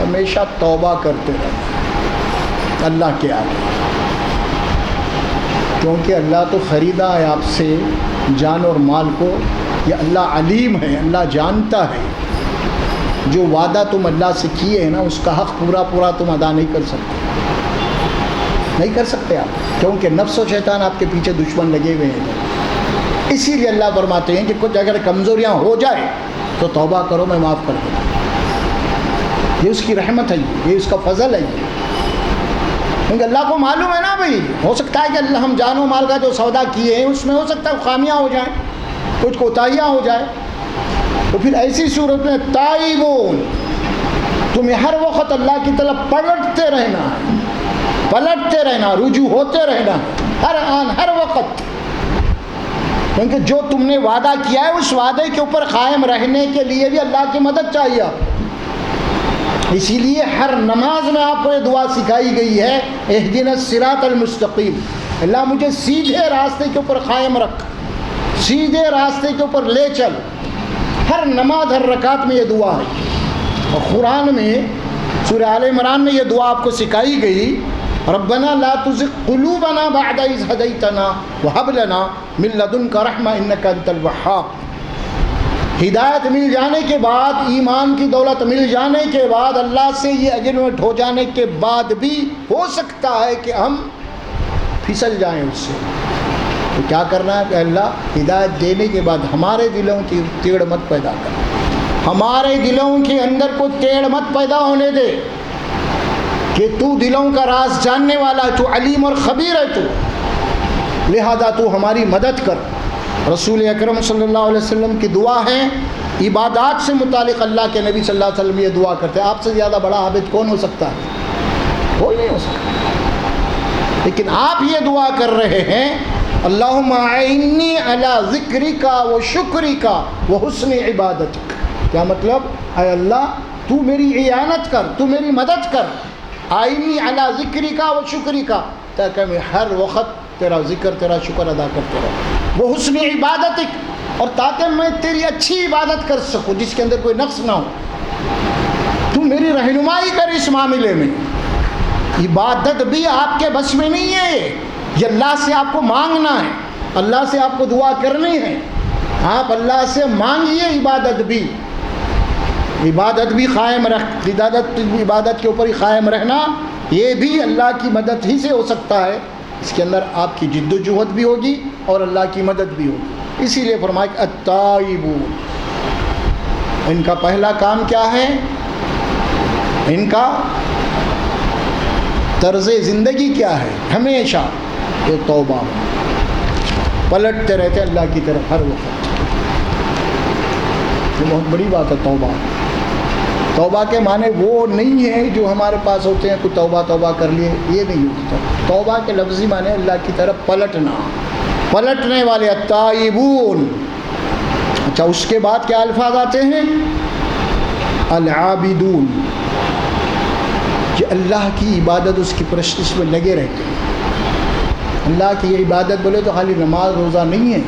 ہمیشہ توبہ کرتے رہنا اللہ کے آگے. کیونکہ اللہ تو خریدا ہے آپ سے جان اور مال کو. یہ اللہ علیم ہے، اللہ جانتا ہے. جو وعدہ تم اللہ سے کیے ہیں نا، اس کا حق پورا تم ادا نہیں کر سکتے، نہیں کر سکتے آپ، کیونکہ نفس و شیطان آپ کے پیچھے دشمن لگے ہوئے ہیں. اسی لیے اللہ فرماتے ہیں کہ کچھ اگر کمزوریاں ہو جائے تو توبہ کرو، میں معاف کر دوں. یہ اس کی رحمت ہے، یہ اس کا فضل ہے. کیونکہ اللہ کو معلوم ہے نا بھائی، ہو سکتا ہے کہ اللہ ہم جان و مال کا جو سودا کیے ہیں اس میں ہو سکتا ہے خامیاں ہو جائیں، کچھ کوتاہیاں ہو جائے. تو پھر ایسی صورت میں تائبون، تمہیں ہر وقت اللہ کی طرف پلٹتے رہنا، رجوع ہوتے رہنا ہر آن ہر وقت. کیونکہ جو تم نے وعدہ کیا ہے اس وعدے کے اوپر قائم رہنے کے لیے بھی اللہ کی مدد چاہیے آپ. اسی لیے ہر نماز میں آپ کو یہ دعا سکھائی گئی ہے، اہدنا الصراط المستقیم، اللہ مجھے سیدھے راستے کے اوپر قائم رکھ، سیدھے راستے کے اوپر لے چل۔ ہر نماز ہر رکعت میں یہ دعا ہے، اور قرآن میں سورہ آل عمران میں یہ دعا آپ کو سکھائی گئی، ربنا لا تزغ قلوبنا بعد اذ ہدیتنا وہب لنا من لدنک رحمہ انک انت الوہاب۔ ہدایت مل جانے کے بعد، ایمان کی دولت مل جانے کے بعد، اللہ سے یہ اگریمنٹ ہو جانے کے بعد بھی ہو سکتا ہے کہ ہم پھسل جائیں اس سے، تو کیا کرنا ہے کہ اللہ ہدایت دینے کے بعد ہمارے دلوں کی ٹیڑھ مت پیدا کر، ہمارے دلوں کے اندر کوئی ٹیڑھ مت پیدا ہونے دے، کہ تو دلوں کا راز جاننے والا، تو علیم اور خبیر ہے، تو لہذا تو ہماری مدد کر۔ رسول اکرم صلی اللہ علیہ وسلم کی دعا ہے، عبادات سے متعلق اللہ کے نبی صلی اللہ علیہ وسلم یہ دعا کرتے ہیں۔ آپ سے زیادہ بڑا عابد کون ہو سکتا ہے؟ کوئی نہیں ہو سکتا، لیکن آپ یہ دعا کر رہے ہیں، اللہم اعنی علی ذکرک و شکرک و حسن عبادتک۔ کیا مطلب؟ اے اللہ تو میری اعانت کر، تو میری مدد کر، اعنی علی ذکرک و شکرک، تاکہ میں ہر وقت تیرا ذکر تیرا شکر ادا کرتے رہوں، وہ حسن عبادتک، اور تاکہ میں تیری اچھی عبادت کر سکوں جس کے اندر کوئی نقص نہ ہو۔ تو میری رہنمائی کر اس معاملے میں۔ عبادت بھی آپ کے بس میں نہیں ہے، یہ اللہ سے آپ کو مانگنا ہے، اللہ سے آپ کو دعا کرنی ہے، آپ اللہ سے مانگیے۔ عبادت بھی قائم رکھ، عبادت کے اوپر ہی قائم رہنا، یہ بھی اللہ کی مدد ہی سے ہو سکتا ہے۔ اس کے اندر آپ کی جد و جہد بھی ہوگی اور اللہ کی مدد بھی ہوگی۔ اسی لیے فرمایا کہ التائبون، ان کا پہلا کام کیا ہے؟ ان کا طرز زندگی کیا ہے؟ ہمیشہ یہ توبہ، پلٹتے رہتے اللہ کی طرف ہر وقت۔ یہ بہت بڑی بات ہے توبہ۔ توبہ کے معنی وہ نہیں ہے جو ہمارے پاس ہوتے ہیں، کوئی توبہ کر لیے، یہ نہیں ہوتا۔ توبہ کے لفظی معنی اللہ کی طرف پلٹنا، پلٹنے والے التائبون۔ اچھا، اس کے بعد کیا الفاظ آتے ہیں؟ العابدون، کہ اللہ کی عبادت، اس کی پرستش میں لگے رہتے ہیں۔ اللہ کی یہ عبادت بولے تو خالی نماز روزہ نہیں ہے،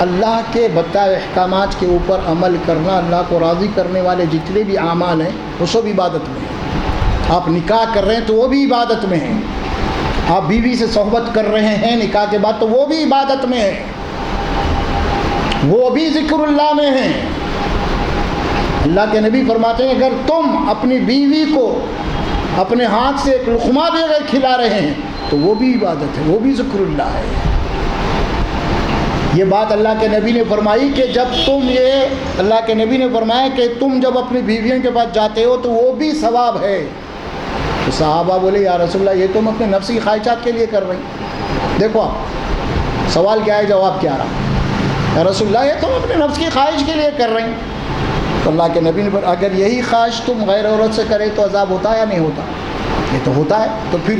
اللہ کے بتائے احکامات کے اوپر عمل کرنا، اللہ کو راضی کرنے والے جتنے بھی اعمال ہیں وہ سب عبادت میں ہیں۔ آپ نکاح کر رہے ہیں تو وہ بھی عبادت میں ہیں، آپ بیوی سے صحبت کر رہے ہیں نکاح کے بعد تو وہ بھی عبادت میں ہے، وہ بھی ذکر اللہ میں ہیں۔ اللہ کے نبی فرماتے ہیں اگر تم اپنی بیوی کو اپنے ہاتھ سے ایک لقمہ بھی اگر کھلا رہے ہیں تو وہ بھی عبادت ہے، وہ بھی ذکر اللہ ہے۔ یہ بات اللہ کے نبی نے فرمائی کہ جب تم یہ، اللہ کے نبی نے فرمایا کہ تم جب اپنی بیویوں کے پاس جاتے ہو تو وہ بھی ثواب ہے۔ تو صحابہ بولے یا رسول اللہ یہ تم اپنے نفسی خواہشات کے لیے کر رہے ہیں۔ دیکھو آپ سوال کیا ہے، جواب کیا رہا؟ یا رسول اللہ یہ تم اپنے نفس کی خواہش کے لیے کر رہے ہیں۔ تو اللہ کے نبی نے فرمایا اگر یہی خواہش تم غیر عورت سے کرے تو عذاب ہوتا یا نہیں ہوتا؟ یہ تو ہوتا ہے، تو پھر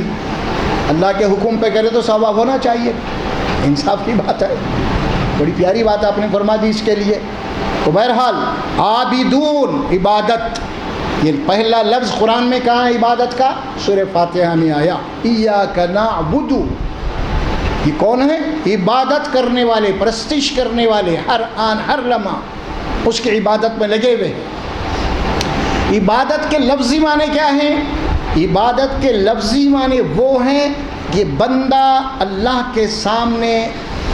اللہ کے حکم پہ کرے تو ثواب ہونا چاہیے، انصاف کی بات ہے۔ بڑی پیاری بات آپ نے فرما دی اس کے لیے۔ تو بہرحال عابدون، عبادت، یہ پہلا لفظ قرآن میں کہاں ہے عبادت کا؟ سورہ فاتحہ میں آیا، ایاک نعبد۔ یہ کون ہے؟ عبادت کرنے والے، پرستش کرنے والے، ہر آن ہر لمحہ اس کی عبادت میں لگے ہوئے ہیں۔ عبادت کے لفظی معنی کیا ہیں؟ عبادت کے لفظی معنی وہ ہیں کہ بندہ اللہ کے سامنے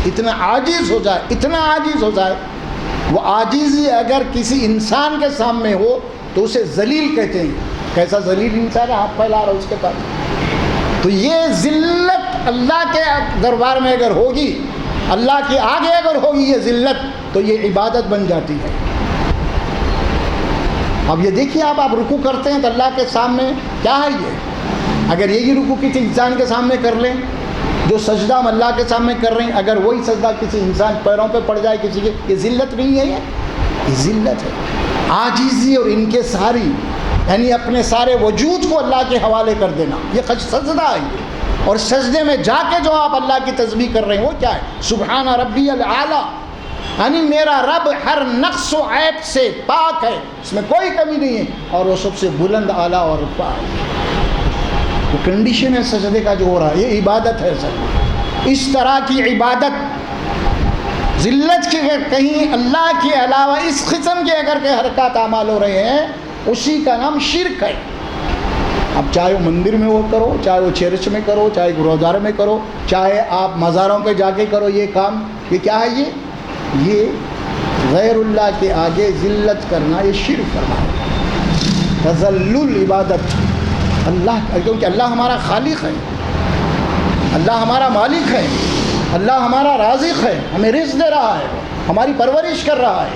اتنا عاجز ہو جائے، اتنا عاجز ہو جائے، وہ عاجزی اگر کسی انسان کے سامنے ہو تو اسے ذلیل کہتے ہیں۔ کیسا ذلیل انسان ہے؟ ہاتھ پھیلا رہا اس کے پاس۔ تو یہ ذلت اللہ کے دربار میں اگر ہوگی، اللہ کے آگے اگر ہوگی یہ ذلت، تو یہ عبادت بن جاتی ہے۔ اب یہ دیکھیے آپ رکوع کرتے ہیں تو اللہ کے سامنے کیا ہے یہ؟ اگر یہی رکوع کسی انسان کے سامنے کر لیں، جو سجدہ ہم اللہ کے سامنے کر رہے ہیں، اگر وہی سجدہ کسی انسان پیروں پہ پڑ جائے کسی کے، یہ ذلت نہیں ہے، یہ ذلت ہے، عاجزی اور ان کے ساری، یعنی اپنے سارے وجود کو اللہ کے حوالے کر دینا، یہ سجدہ ہے یہ۔ اور سجدے میں جا کے جو آپ اللہ کی تسبیح کر رہے ہیں وہ کیا ہے؟ سبحان ربی الاعلیٰ، یعنی میرا رب ہر نقص و عیب سے پاک ہے، اس میں کوئی کمی نہیں ہے، اور وہ سب سے بلند اعلیٰ اور رتبہ ہے۔ وہ کنڈیشن ہے سجدے کا جو ہو رہا ہے، یہ عبادت ہے سجدہ۔ اس طرح کی عبادت ذلت کے کہیں اللہ کے علاوہ اس قسم کے اگر کہ حرکات اعمال ہو رہے ہیں، اسی کا نام شرک ہے۔ اب چاہے وہ مندر میں وہ کرو، چاہے وہ چرچ میں کرو، چاہے گرودوارے میں کرو، چاہے آپ مزاروں پہ جا کے کرو، یہ کام یہ کیا ہے؟ یہ غیر اللہ کے آگے ذلت کرنا، یہ شرک کرنا ہے، تذلل عبادت اللہ، کیونکہ اللہ ہمارا خالق ہے، اللہ ہمارا مالک ہے، اللہ ہمارا رازق ہے، ہمیں رزق دے رہا ہے، ہماری پرورش کر رہا ہے،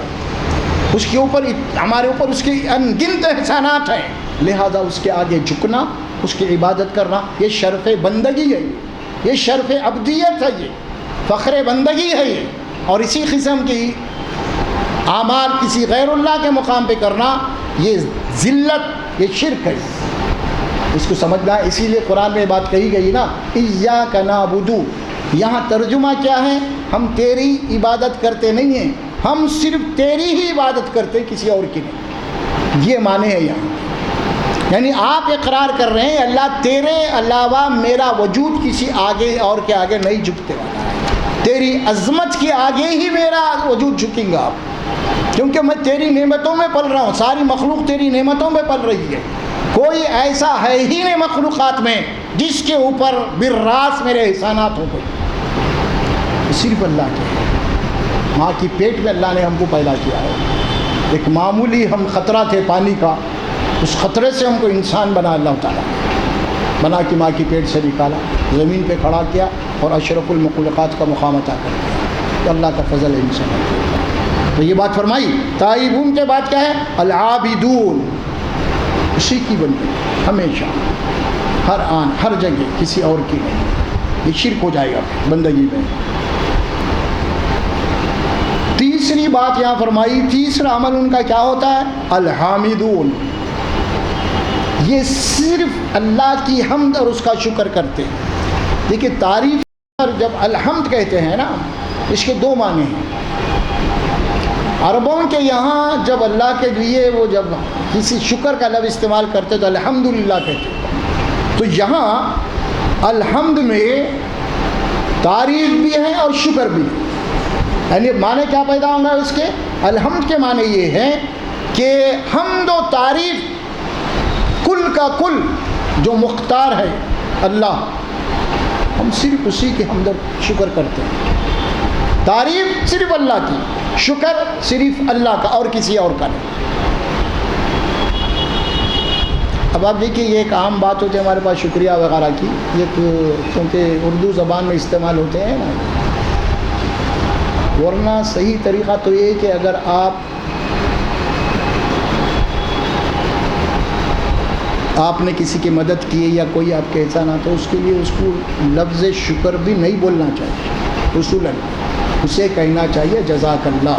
اس کے اوپر ہمارے اوپر اس کے انگنت احسانات ہیں، لہذا اس کے آگے جھکنا، اس کی عبادت کرنا، یہ شرف بندگی ہے، یہ شرف عبدیت ہے، یہ فخر بندگی ہے یہ۔ اور اسی قسم کی اعمال کسی غیر اللہ کے مقام پہ کرنا، یہ ذلت، یہ شرک ہے، اس کو سمجھنا ہے۔ اسی لیے قرآن میں بات کہی گئی نا، ایاک نعبد، یہاں ترجمہ کیا ہے؟ ہم تیری عبادت کرتے نہیں ہیں، ہم صرف تیری ہی عبادت کرتے، کسی اور کی نہیں، یہ معنی ہے یہاں۔ یعنی آپ اقرار کر رہے ہیں اللہ تیرے علاوہ میرا وجود کسی آگے اور کے آگے نہیں جھکتے والا ہے، تیری عظمت کے آگے ہی میرا وجود جھکیں گا آپ، کیونکہ میں تیری نعمتوں میں پل رہا ہوں، ساری مخلوق تیری نعمتوں میں پل رہی ہے، کوئی ایسا ہے ہی نہیں مخلوقات میں جس کے اوپر بالراس میرے احسانات ہو گئے، صرف اللہ کے۔ ماں کی پیٹ میں اللہ نے ہم کو پیدا کیا ہے، ایک معمولی ہم خطرہ تھے پانی کا، اس خطرے سے ہم کو انسان بنا اللہ تعالیٰ، بنا کے ماں کی پیٹ سے نکالا، زمین پہ کھڑا کیا اور اشرف المخلوقات کا مقام عطا کر دیا، تو اللہ کا فضل ہے انسان۔ تو یہ بات فرمائی، تائبون کے بعد کیا ہے؟ العابدون، اسی کی بندگی ہمیشہ، ہر آن ہر جگہ، کسی اور کی نہیں، یہ شرک ہو جائے گا بندگی میں۔ تیسری بات یہاں فرمائی، تیسرا عمل ان کا کیا ہوتا ہے؟ الحامدون، یہ صرف اللہ کی حمد اور اس کا شکر کرتے ہیں۔ دیکھیے تعریف پر جب الحمد کہتے ہیں نا، اس کے دو معنی ہیں۔ عربوں کے یہاں جب اللہ کے لیے وہ جب کسی شکر کا لفظ استعمال کرتے تو الحمدللہ کہتے، تو یہاں الحمد میں تعریف بھی ہے اور شکر بھی ہے، یعنی معنی کیا پیدا ہوں گا اس کے؟ الحمد کے معنی یہ ہے کہ حمد و تعریف کل کا کل جو مختار ہے اللہ، ہم صرف اسی کے حمد و شکر کرتے ہیں، تعریف صرف اللہ کی، شکر صرف اللہ کا اور کسی اور کا نہیں۔ اب آپ دیکھیے یہ ایک عام بات ہوتی ہے ہمارے پاس شکریہ وغیرہ کی، یہ کیونکہ اردو زبان میں استعمال ہوتے ہیں نا، ورنہ صحیح طریقہ تو یہ ہے کہ اگر آپ نے کسی کی مدد کی ہے یا کوئی آپ کے احسان تو اس کے لیے اس کو لفظ شکر بھی نہیں بولنا چاہیے، اصولاً اسے کہنا چاہیے جزاک اللہ۔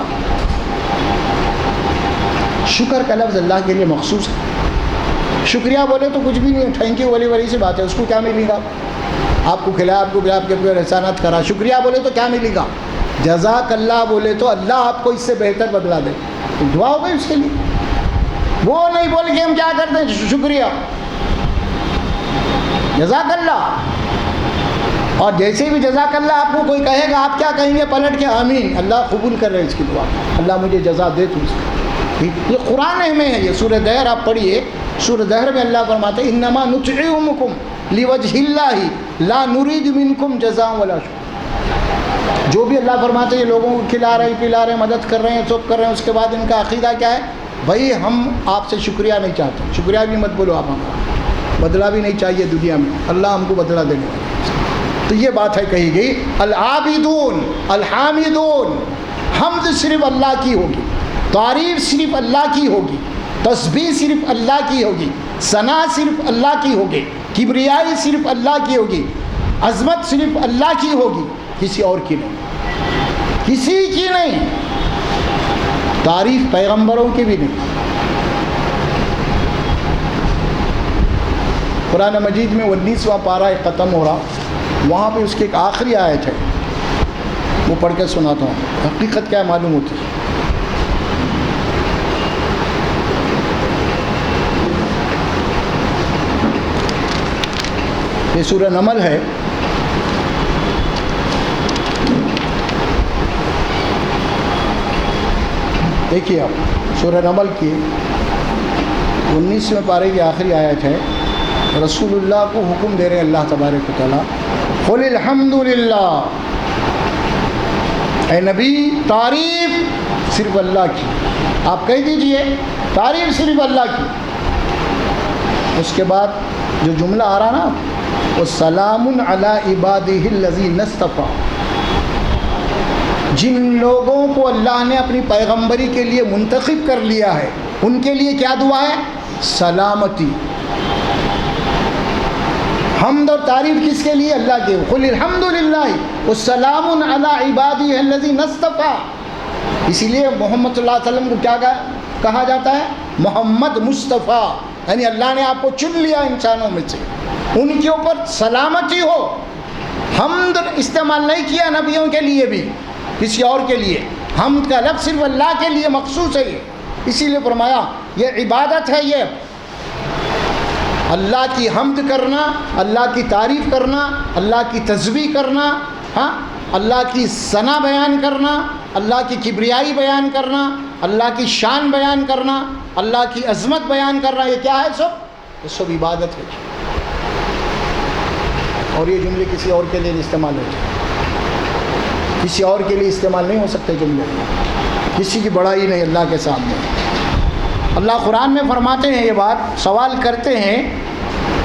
شکر کا لفظ اللہ کے لیے مخصوص ہے، شکریہ بولے تو کچھ بھی نہیں، تھینک یو والی سی بات ہے، اس کو کیا ملے گا؟ آپ کو کھلایا، آپ کو پلایا، آپ کے پورے احسانات کرا، شکریہ بولے تو کیا ملے گا؟ جزاک اللہ بولے تو اللہ آپ کو اس سے بہتر بدلا دے، دعا ہو گئی اس کے لیے۔ وہ نہیں بول کے ہم کیا کرتے ہیں؟ شکریہ، جزاک اللہ، اور جیسے بھی جزاک اللہ آپ کو کوئی کہے گا آپ کیا کہیں گے؟ پلٹ کے آمین، اللہ قبول کر رہے ہیں اس کی دعا، اللہ مجھے جزا دے تو اس کی۔ یہ قرآن میں ہے، یہ سورہ دہر آپ پڑھیے، سورہ دہر میں اللہ فرماتے ہیں انما نطعمکم لوجہ اللہ لا نرید منکم جزاء ولا شکر۔ جو بھی اللہ فرماتے ہیں یہ لوگوں کو کھلا رہے ہیں، پلا رہے ہیں، مدد کر رہے ہیں، سب کر رہے ہیں، اس کے بعد ان کا عقیدہ کیا ہے؟ بھائی ہم آپ سے شکریہ نہیں چاہتے، شکریہ بھی مت بولو آپ، ہمارا بدلہ بھی نہیں چاہیے دنیا میں، اللہ ہم کو بدلہ دینے والا۔ تو یہ بات ہے کہی گئی العابدون الحامدون، حمد صرف اللہ کی ہوگی، تعریف صرف اللہ کی ہوگی، تسبیح صرف اللہ کی ہوگی، ثنا صرف اللہ کی ہوگی، کبریائی صرف اللہ کی ہوگی، عظمت صرف اللہ کی ہوگی، کسی اور کی نہیں، کسی کی نہیں، تعریف پیغمبروں کی بھی نہیں۔ قرآن مجید میں 19واں پارہ ختم ہو رہا، وہاں پہ اس کی ایک آخری آیت ہے، وہ پڑھ کے سناتا ہوں، حقیقت کیا معلوم ہوتی ہے۔ یہ سورہ نمل ہے، دیکھیے آپ سورہ نمل کی 19ویں پارے کی آخری آیت ہے. رسول اللہ کو حکم دے رہے ہیں اللہ تبارک و تعالیٰ، قل الحمد للہ، اے نبی تعریف صرف اللہ کی، آپ کہہ دیجئے تعریف صرف اللہ کی. اس کے بعد جو جملہ آ رہا نا وہ سلام علی عبادہ الذین اصطفیٰ، جن لوگوں کو اللہ نے اپنی پیغمبری کے لیے منتخب کر لیا ہے ان کے لیے کیا دعا ہے؟ سلامتی. حمد اور تعریف کس کے لیے؟ اللہ کے. قل الحمد للہ والسلام علی عبادہ الذین اصطفیٰ. اسی لیے محمد صلی اللہ علیہ وسلم کو کیا کہا جاتا ہے؟ محمد مصطفیٰ، یعنی اللہ نے آپ کو چن لیا انسانوں میں سے، ان کے اوپر سلامتی ہو. حمد استعمال نہیں کیا نبیوں کے لیے بھی، کسی اور کے لیے. حمد کا لفظ صرف اللہ کے لیے مخصوص ہے یہ. اسی لیے فرمایا یہ عبادت ہے، یہ اللہ کی حمد کرنا، اللہ کی تعریف کرنا، اللہ کی تسبیح کرنا، ہاں اللہ کی ثنا بیان کرنا، اللہ کی کبریائی بیان کرنا، اللہ کی شان بیان کرنا، اللہ کی عظمت بیان کرنا. یہ کیا ہے؟ یہ سب عبادت ہے. اور یہ جملے کسی اور کے لیے استعمال ہوتے ہیں، کسی اور کے لیے استعمال نہیں ہو سکتے جملے. کسی کی بڑائی نہیں اللہ کے سامنے. اللہ قرآن میں فرماتے ہیں، یہ بات سوال کرتے ہیں،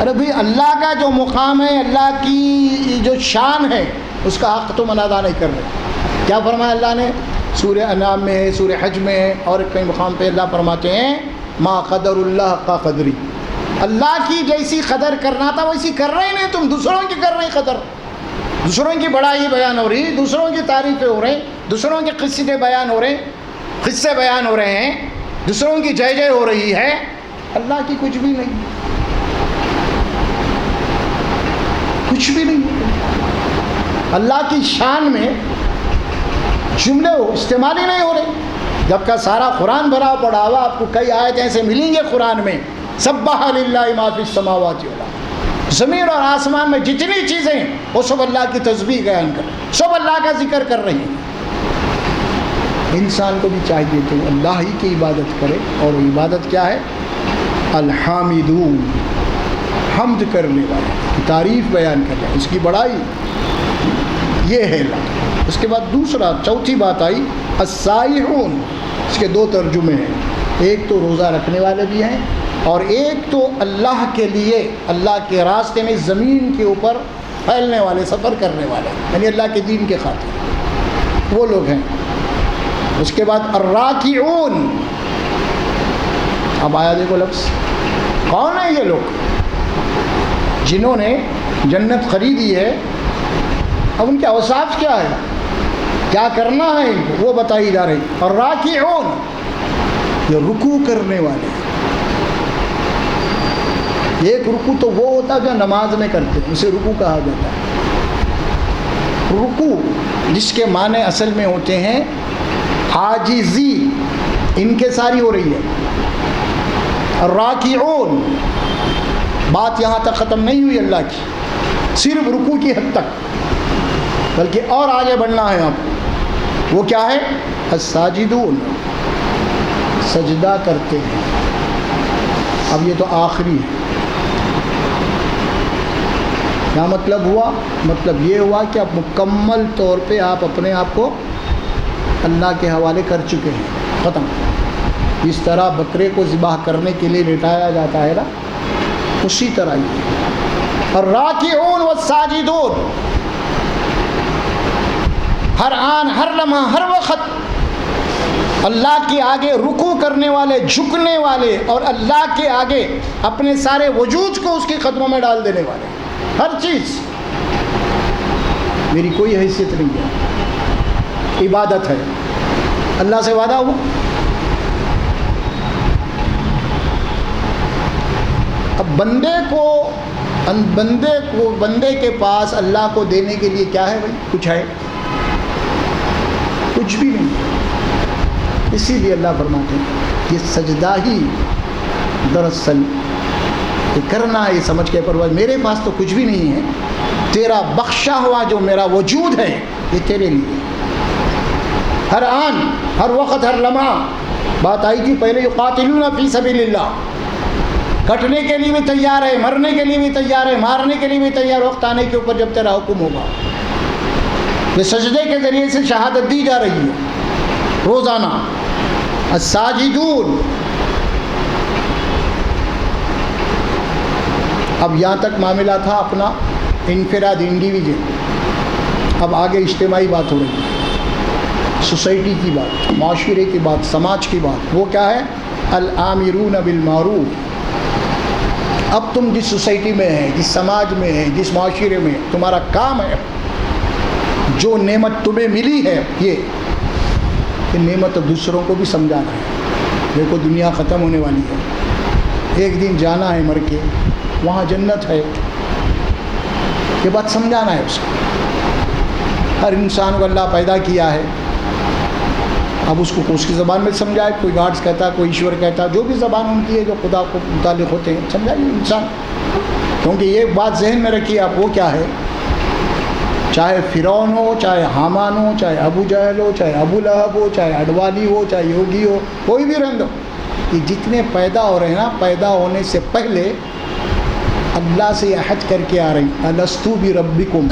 ارے بھائی اللہ کا جو مقام ہے، اللہ کی جو شان ہے، اس کا حق تم ادا نہیں کر رہے. کیا فرمایا اللہ نے؟ سورہ انعام میں ہے، سورہ حج میں ہے، اور کئی مقام پہ اللہ فرماتے ہیں ما قدر اللہ کا قدری. اللہ کی جیسی قدر کرنا تھا ویسی کر رہے ہی نہیں تم، دوسروں کی کر رہے قدر. دوسروں کی بڑائی بیان ہو رہی، دوسروں کی تعریفیں ہو رہی، دوسروں کے قصے بیان ہو رہے، قصے بیان ہو رہے ہیں، دوسروں کی جے جے ہو رہی ہے. اللہ کی کچھ بھی نہیں، کچھ بھی نہیں. اللہ کی شان میں جملے استعمال ہی نہیں ہو رہے، جبکہ سارا قرآن بھرا پڑا ہوا. آپ کو کئی آیت ایسے ملیں گے قرآن میں، سبح للہ ما فی السماوات والارض، زمین اور آسمان میں جتنی چیزیں وہ سب اللہ کی تسبیح بیان کر رہے ہیں، سب اللہ کا ذکر کر رہی ہیں. انسان کو بھی چاہیے کہ اللہ ہی کی عبادت کرے. اور عبادت کیا ہے؟ الحامدون، حمد کرنے والے، تعریف بیان کرنے، اس کی بڑائی، یہ ہے اللہ. اس کے بعد چوتھی بات آئی السائحون. اس کے دو ترجمے ہیں، ایک تو روزہ رکھنے والے بھی ہیں، اور ایک تو اللہ کے لیے اللہ کے راستے میں زمین کے اوپر پھیلنے والے، سفر کرنے والے، یعنی اللہ کے دین کے خاطر وہ لوگ ہیں. اس کے بعد الراکعون. اب آیا دیکھو لفظ، کون ہے یہ لوگ؟ جنہوں نے جنت خریدی ہے. اب ان کے اوصاف کیا ہے، کیا کرنا ہے ان کو، وہ بتائی جا رہی. الراکعون، یہ رکوع کرنے والے. ایک رکوع تو وہ ہوتا ہے جو نماز میں کرتے ہیں، اسے رکوع کہا جاتا ہے. رکوع جس کے معنی اصل میں ہوتے ہیں عاجزی، انکساری ہو رہی ہے. الراکعون، بات یہاں تک ختم نہیں ہوئی اللہ کی، صرف رکوع کی حد تک، بلکہ اور آگے بڑھنا ہے آپ. وہ کیا ہے؟ الساجدون، سجدہ کرتے ہیں. اب یہ تو آخری ہے. کیا مطلب ہوا؟ مطلب یہ ہوا کہ اب مکمل طور پہ آپ اپنے آپ کو اللہ کے حوالے کر چکے ہیں، ختم. اس طرح بکرے کو ذبح کرنے کے لیے لٹایا جاتا ہے نا، اسی طرح یہ. الراکعون والساجدون، ہر آن، ہر لمحہ، ہر وقت اللہ کے آگے رکوع کرنے والے، جھکنے والے، اور اللہ کے آگے اپنے سارے وجود کو اس کے قدموں میں ڈال دینے والے. ہر چیز، میری کوئی حیثیت نہیں ہے، عبادت ہے. اللہ سے وعدہ ہوا. اب بندے کے پاس اللہ کو دینے کے لیے کیا ہے بھائی؟ کچھ ہے؟ کچھ بھی نہیں. اسی لیے اللہ فرماتے ہیں یہ سجدہ ہی دراصل یہ کرنا ہے، یہ سمجھ کے پرواز میرے پاس تو کچھ بھی نہیں ہے، تیرا بخشا ہوا جو میرا وجود ہے یہ تیرے لیے. ہر آن، ہر وقت، ہر لمحہ بات آئی تھی پہلے، یقاتلون فی سبیل اللہ، کٹنے کے لیے بھی تیار ہے، مرنے کے لیے بھی تیار ہے، مارنے کے لیے بھی تیار، وقت آنے کے اوپر جب تیرا حکم ہوگا۔ یہ سجدے کے ذریعے سے شہادت دی جا رہی ہے روزانہ۔ الساجدون، اب یہاں تک معاملہ تھا اپنا انفراد، انڈیویجول۔ اب آگے اجتماعی بات ہو رہی ہے، سوسائٹی کی بات، معاشرے کی بات، سماج کی بات۔ وہ کیا ہے؟ الآمرون بالمعروف۔ اب تم جس سوسائٹی میں ہیں، جس سماج میں ہیں، جس معاشرے میں، تمہارا کام ہے جو نعمت تمہیں ملی ہے یہ نعمت دوسروں کو بھی سمجھانا ہے۔ دیکھو دنیا ختم ہونے والی ہے، ایک دن جانا ہے مر کے، وہاں جنت ہے، یہ بات سمجھانا ہے اس کو۔ ہر انسان کو اللہ پیدا کیا ہے، اب اس کو اس کی زبان میں سمجھائے، کوئی گاڈس کہتا ہے، کوئی ایشور کہتا ہے، جو بھی زبان ان کی ہے جو خدا کو متعلق ہوتے ہیں، سمجھائیے انسان۔ کیونکہ یہ بات ذہن میں رکھیے آپ، وہ کیا ہے، چاہے فرعون ہو، چاہے حامان ہو، چاہے ابو جہل ہو، چاہے ابو لہب ہو، چاہے اڈوانی ہو، چاہے یوگی ہو، کوئی بھی رنگ ہو، یہ جتنے پیدا ہو رہے ہیں نا، پیدا ہونے سے پہلے اللہ سے عہد کر کے آ رہی ہیں، الستو بربکم۔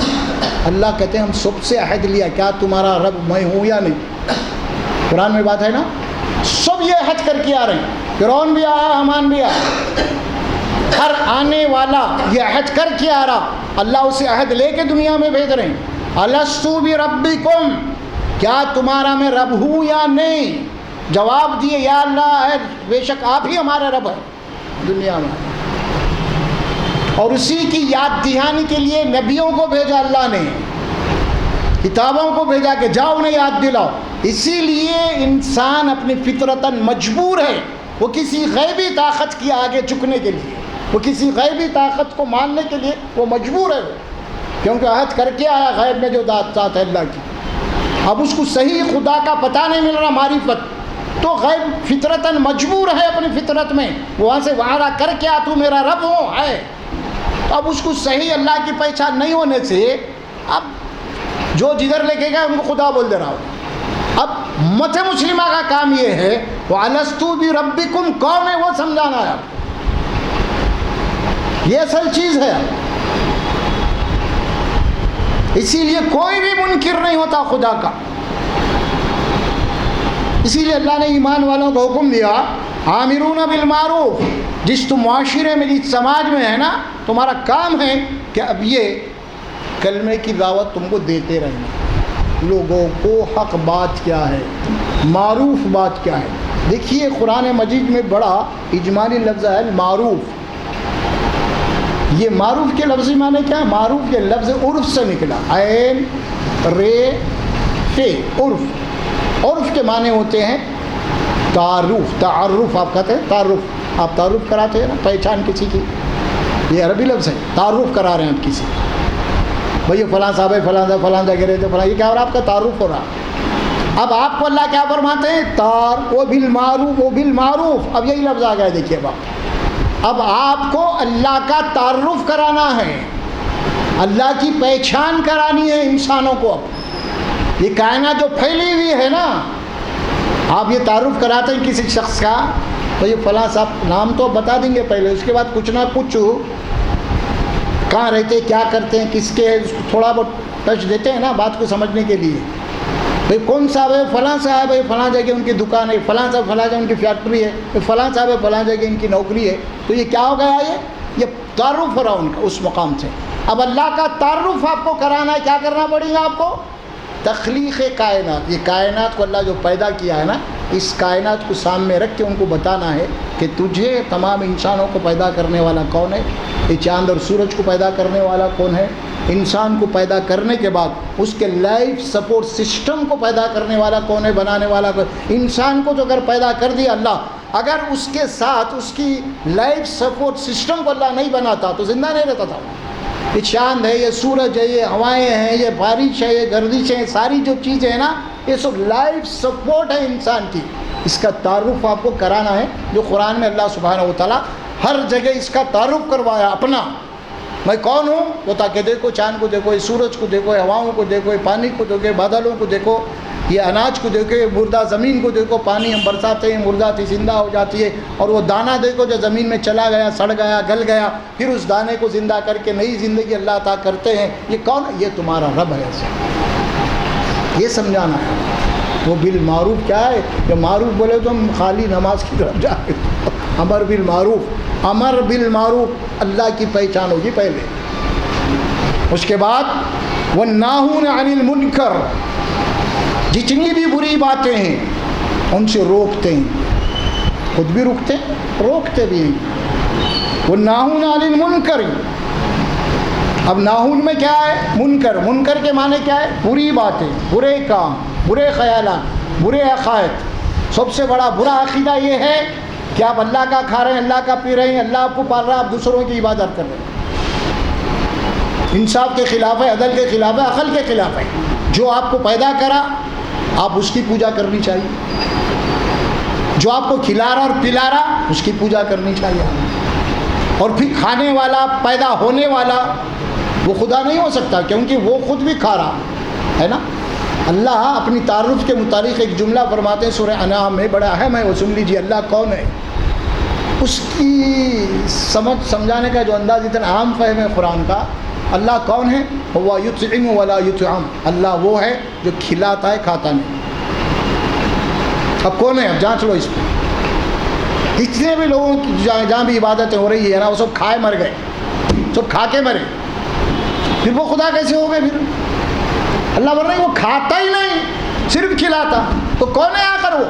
اللہ کہتے ہیں ہم سب سے عہد لیا، کیا تمہارا رب میں ہوں یا نہیں؟ قرآن میں بات ہے نا، سب یہ عہد کر کے آ رہے ہیں، فرعون بھی آیا، حامان بھی آیا، ہر آنے والا یہ عہد کر کے آ رہا، اللہ اسے عہد لے کے دنیا میں بھیج رہے ہیں۔ الستو بربکم، کیا تمہارا میں رب ہوں یا نہیں؟ جواب دیے یا اللہ ہے، بے شک آپ ہی ہمارا رب ہے دنیا میں۔ اور اسی کی یاد دہانی کے لیے نبیوں کو بھیجا اللہ نے، کتابوں کو بھیجا کہ جاؤ انہیں یاد دلاؤ۔ اسی لیے انسان اپنی فطرتاً مجبور ہے، وہ کسی غیبی طاقت کی آگے جھکنے کے لیے، وہ کسی غیبی طاقت کو ماننے کے لیے وہ مجبور ہے، کیونکہ عہد کر کے آیا غیب میں جو ذات ہے اللہ کی۔ اب اس کو صحیح خدا کا پتہ نہیں مل رہا، معرفت، تو غیب فطرتاً مجبور ہے اپنی فطرت میں، وہاں سے وعدہ کر کے آ تو میرا رب ہو ہے۔ تو اب اس کو صحیح اللہ کی پہچان نہیں ہونے سے اب جو جدھر لے کے گیا ان کو خدا بول دے رہا ہو۔ اب امت مسلمہ کا کام یہ ہے وَأَلَسْتُ بِرَبِّكُمْ کون ہے وہ سمجھانا ہے، یہ اصل چیز ہے۔ اسی لیے کوئی بھی منکر نہیں ہوتا خدا کا، اسی لیے اللہ نے ایمان والوں کو حکم دیا آمرون بالمعروف، جس تم معاشرے میں جس سماج میں ہے نا، تمہارا کام ہے کہ اب یہ کلمے کی دعوت تم کو دیتے رہنا، لوگوں کو حق بات کیا ہے، معروف بات کیا ہے۔ دیکھیے قرآن مجید میں بڑا اجمالی لفظ ہے معروف۔ یہ معروف کے لفظی معنی کیا ہے؟ معروف کے لفظ عرف سے نکلا، عین رے فے، عرف۔ عرف کے معنی ہوتے ہیں تعارف، تعارف آپ کہتے ہیں، تعارف آپ تعارف کراتے ہیں نا، پہچان کسی کی، یہ عربی لفظ ہے، تعارف کرا رہے ہیں آپ کسی، بھئی فلاں صاحب ہے، فلاں فلاں جگہ رہتے فلاں، یہ کیا ہو رہا آپ کا تعارف ہو رہا۔ اب آپ کو اللہ کیا فرماتے ہیں؟ و بالمعروف، و بالمعروف، اب یہی لفظ آ گیا دیکھیے اب آپ کو اللہ کا تعارف کرانا ہے، اللہ کی پہچان کرانی ہے انسانوں کو۔ اب یہ کائنات جو پھیلی ہوئی ہے نا، آپ یہ تعارف کراتے ہیں کسی شخص کا، تو یہ فلاں صاحب نام تو بتا دیں گے پہلے، اس کے بعد کچھ نہ کچھ کہاں رہتے، کیا کرتے ہیں، کس کے، تھوڑا بہت ٹچ دیتے ہیں نا بات کو سمجھنے کے لیے۔ بھئی کون صاحب ہے؟ فلاں صاحب ہے، فلاں جگہ ان کی دکان ہے، فلاں صاحب فلاں جگہ ان کی فیکٹری ہے، فلاں صاحب ہے فلاں جگہ ان کی نوکری ہے۔ تو یہ کیا ہو گیا؟ یہ تعارف ہو رہا ان کا اس مقام سے۔ اب اللہ کا تعارف آپ کو کرانا ہے، کیا کرنا پڑے گا آپ کو؟ تخلیق کائنات، یہ کائنات کو اللہ جو پیدا کیا ہے نا، اس کائنات کو سامنے رکھ کے ان کو بتانا ہے کہ تجھے تمام انسانوں کو پیدا کرنے والا کون ہے، یہ چاند اور سورج کو پیدا کرنے والا کون ہے، انسان کو پیدا کرنے کے بعد اس کے لائف سپورٹ سسٹم کو پیدا کرنے والا کون ہے، بنانے والا کون۔ انسان کو جو اگر پیدا کر دیا اللہ، اگر اس کے ساتھ اس کی لائف سپورٹ سسٹم کو اللہ نہیں بناتا تو زندہ نہیں رہتا تھا۔ یہ چاند ہے، یہ سورج ہے، یہ ہوائیں ہیں، یہ بارش ہے، یہ گردش ہے، ساری جو چیزیں ہیں نا، یہ سب لائف سپورٹ ہے انسان کی۔ اس کا تعارف آپ کو کرانا ہے، جو قرآن میں اللہ سبحانہ و تعالیٰ ہر جگہ اس کا تعارف کروایا اپنا، میں کون ہوں وہ، تاکہ دیکھو چاند کو دیکھو، سورج کو دیکھو، ہواؤں کو دیکھو، پانی کو دیکھو، بادلوں کو دیکھو، یہ اناج کو دیکھو، یہ مردہ زمین کو دیکھو، پانی ہم برساتے ہیں مردہ تھی زندہ ہو جاتی ہے، اور وہ دانہ دیکھو جو زمین میں چلا گیا، سڑ گیا، گل گیا، پھر اس دانے کو زندہ کر کے نئی زندگی اللہ عطا کرتے ہیں. یہ کون ہے؟ یہ تمہارا رب ہے. یہ سمجھانا ہے. وہ بالمعروف کیا ہے؟ کہ معروف بولے تو ہم خالی نماز کی طرف جا رہے ہیں. امر بالمعروف، امر بالمعروف اللہ کی پہچان ہوگی پہلے. اس کے بعد والناہون عن المنکر، جتنی بھی بری باتیں ہیں ان سے روکتے ہیں، خود بھی روکتے روکتے بھی ہیں. والناہون عن المنکر. اب ناہون میں کیا ہے؟ منکر. منکر کے معنی کیا ہے؟ بری باتیں، برے کام، برے خیالات، برے عقائد. سب سے بڑا برا عقیدہ یہ ہے کہ آپ اللہ کا کھا رہے ہیں، اللہ کا پی رہے ہیں، اللہ آپ کو پال رہا ہے، آپ دوسروں کی عبادت کر رہے ہیں. انصاف کے خلاف ہے، عدل کے خلاف ہے، عقل کے خلاف ہے. جو آپ کو پیدا کرا آپ اس کی پوجا کرنی چاہیے. جو آپ کو کھلا رہا اور پلا رہا اس کی پوجا کرنی چاہیے. اور پھر کھانے والا، پیدا ہونے والا وہ خدا نہیں ہو سکتا، کیونکہ وہ خود بھی کھا رہا ہے نا. اللہ اپنی تعارف کے متعلق ایک جملہ فرماتے ہیں سورہ انعام میں، بڑا اہم ہے وہ، سن لیجیے. اللہ کون ہے؟ اس کی سمجھانے کا جو انداز اتنا عام فہم ہے قرآن کا. اللہ کون ہے؟ ہوا یطعم ولا یطعم. اللہ وہ ہے جو کھلاتا ہے، کھاتا نہیں. اب کون ہے؟ اب جانچ لو اس پہ. جتنے بھی لوگوں کی جہاں بھی عبادتیں ہو رہی ہے نا، وہ سب کھائے مر گئے، سب کھا کے مرے. پھر وہ خدا کیسے ہو گئے؟ پھر اللہ بول رہے ہیں وہ کھاتا ہی نہیں، صرف کھلاتا. تو کون ہے آ کر وہ؟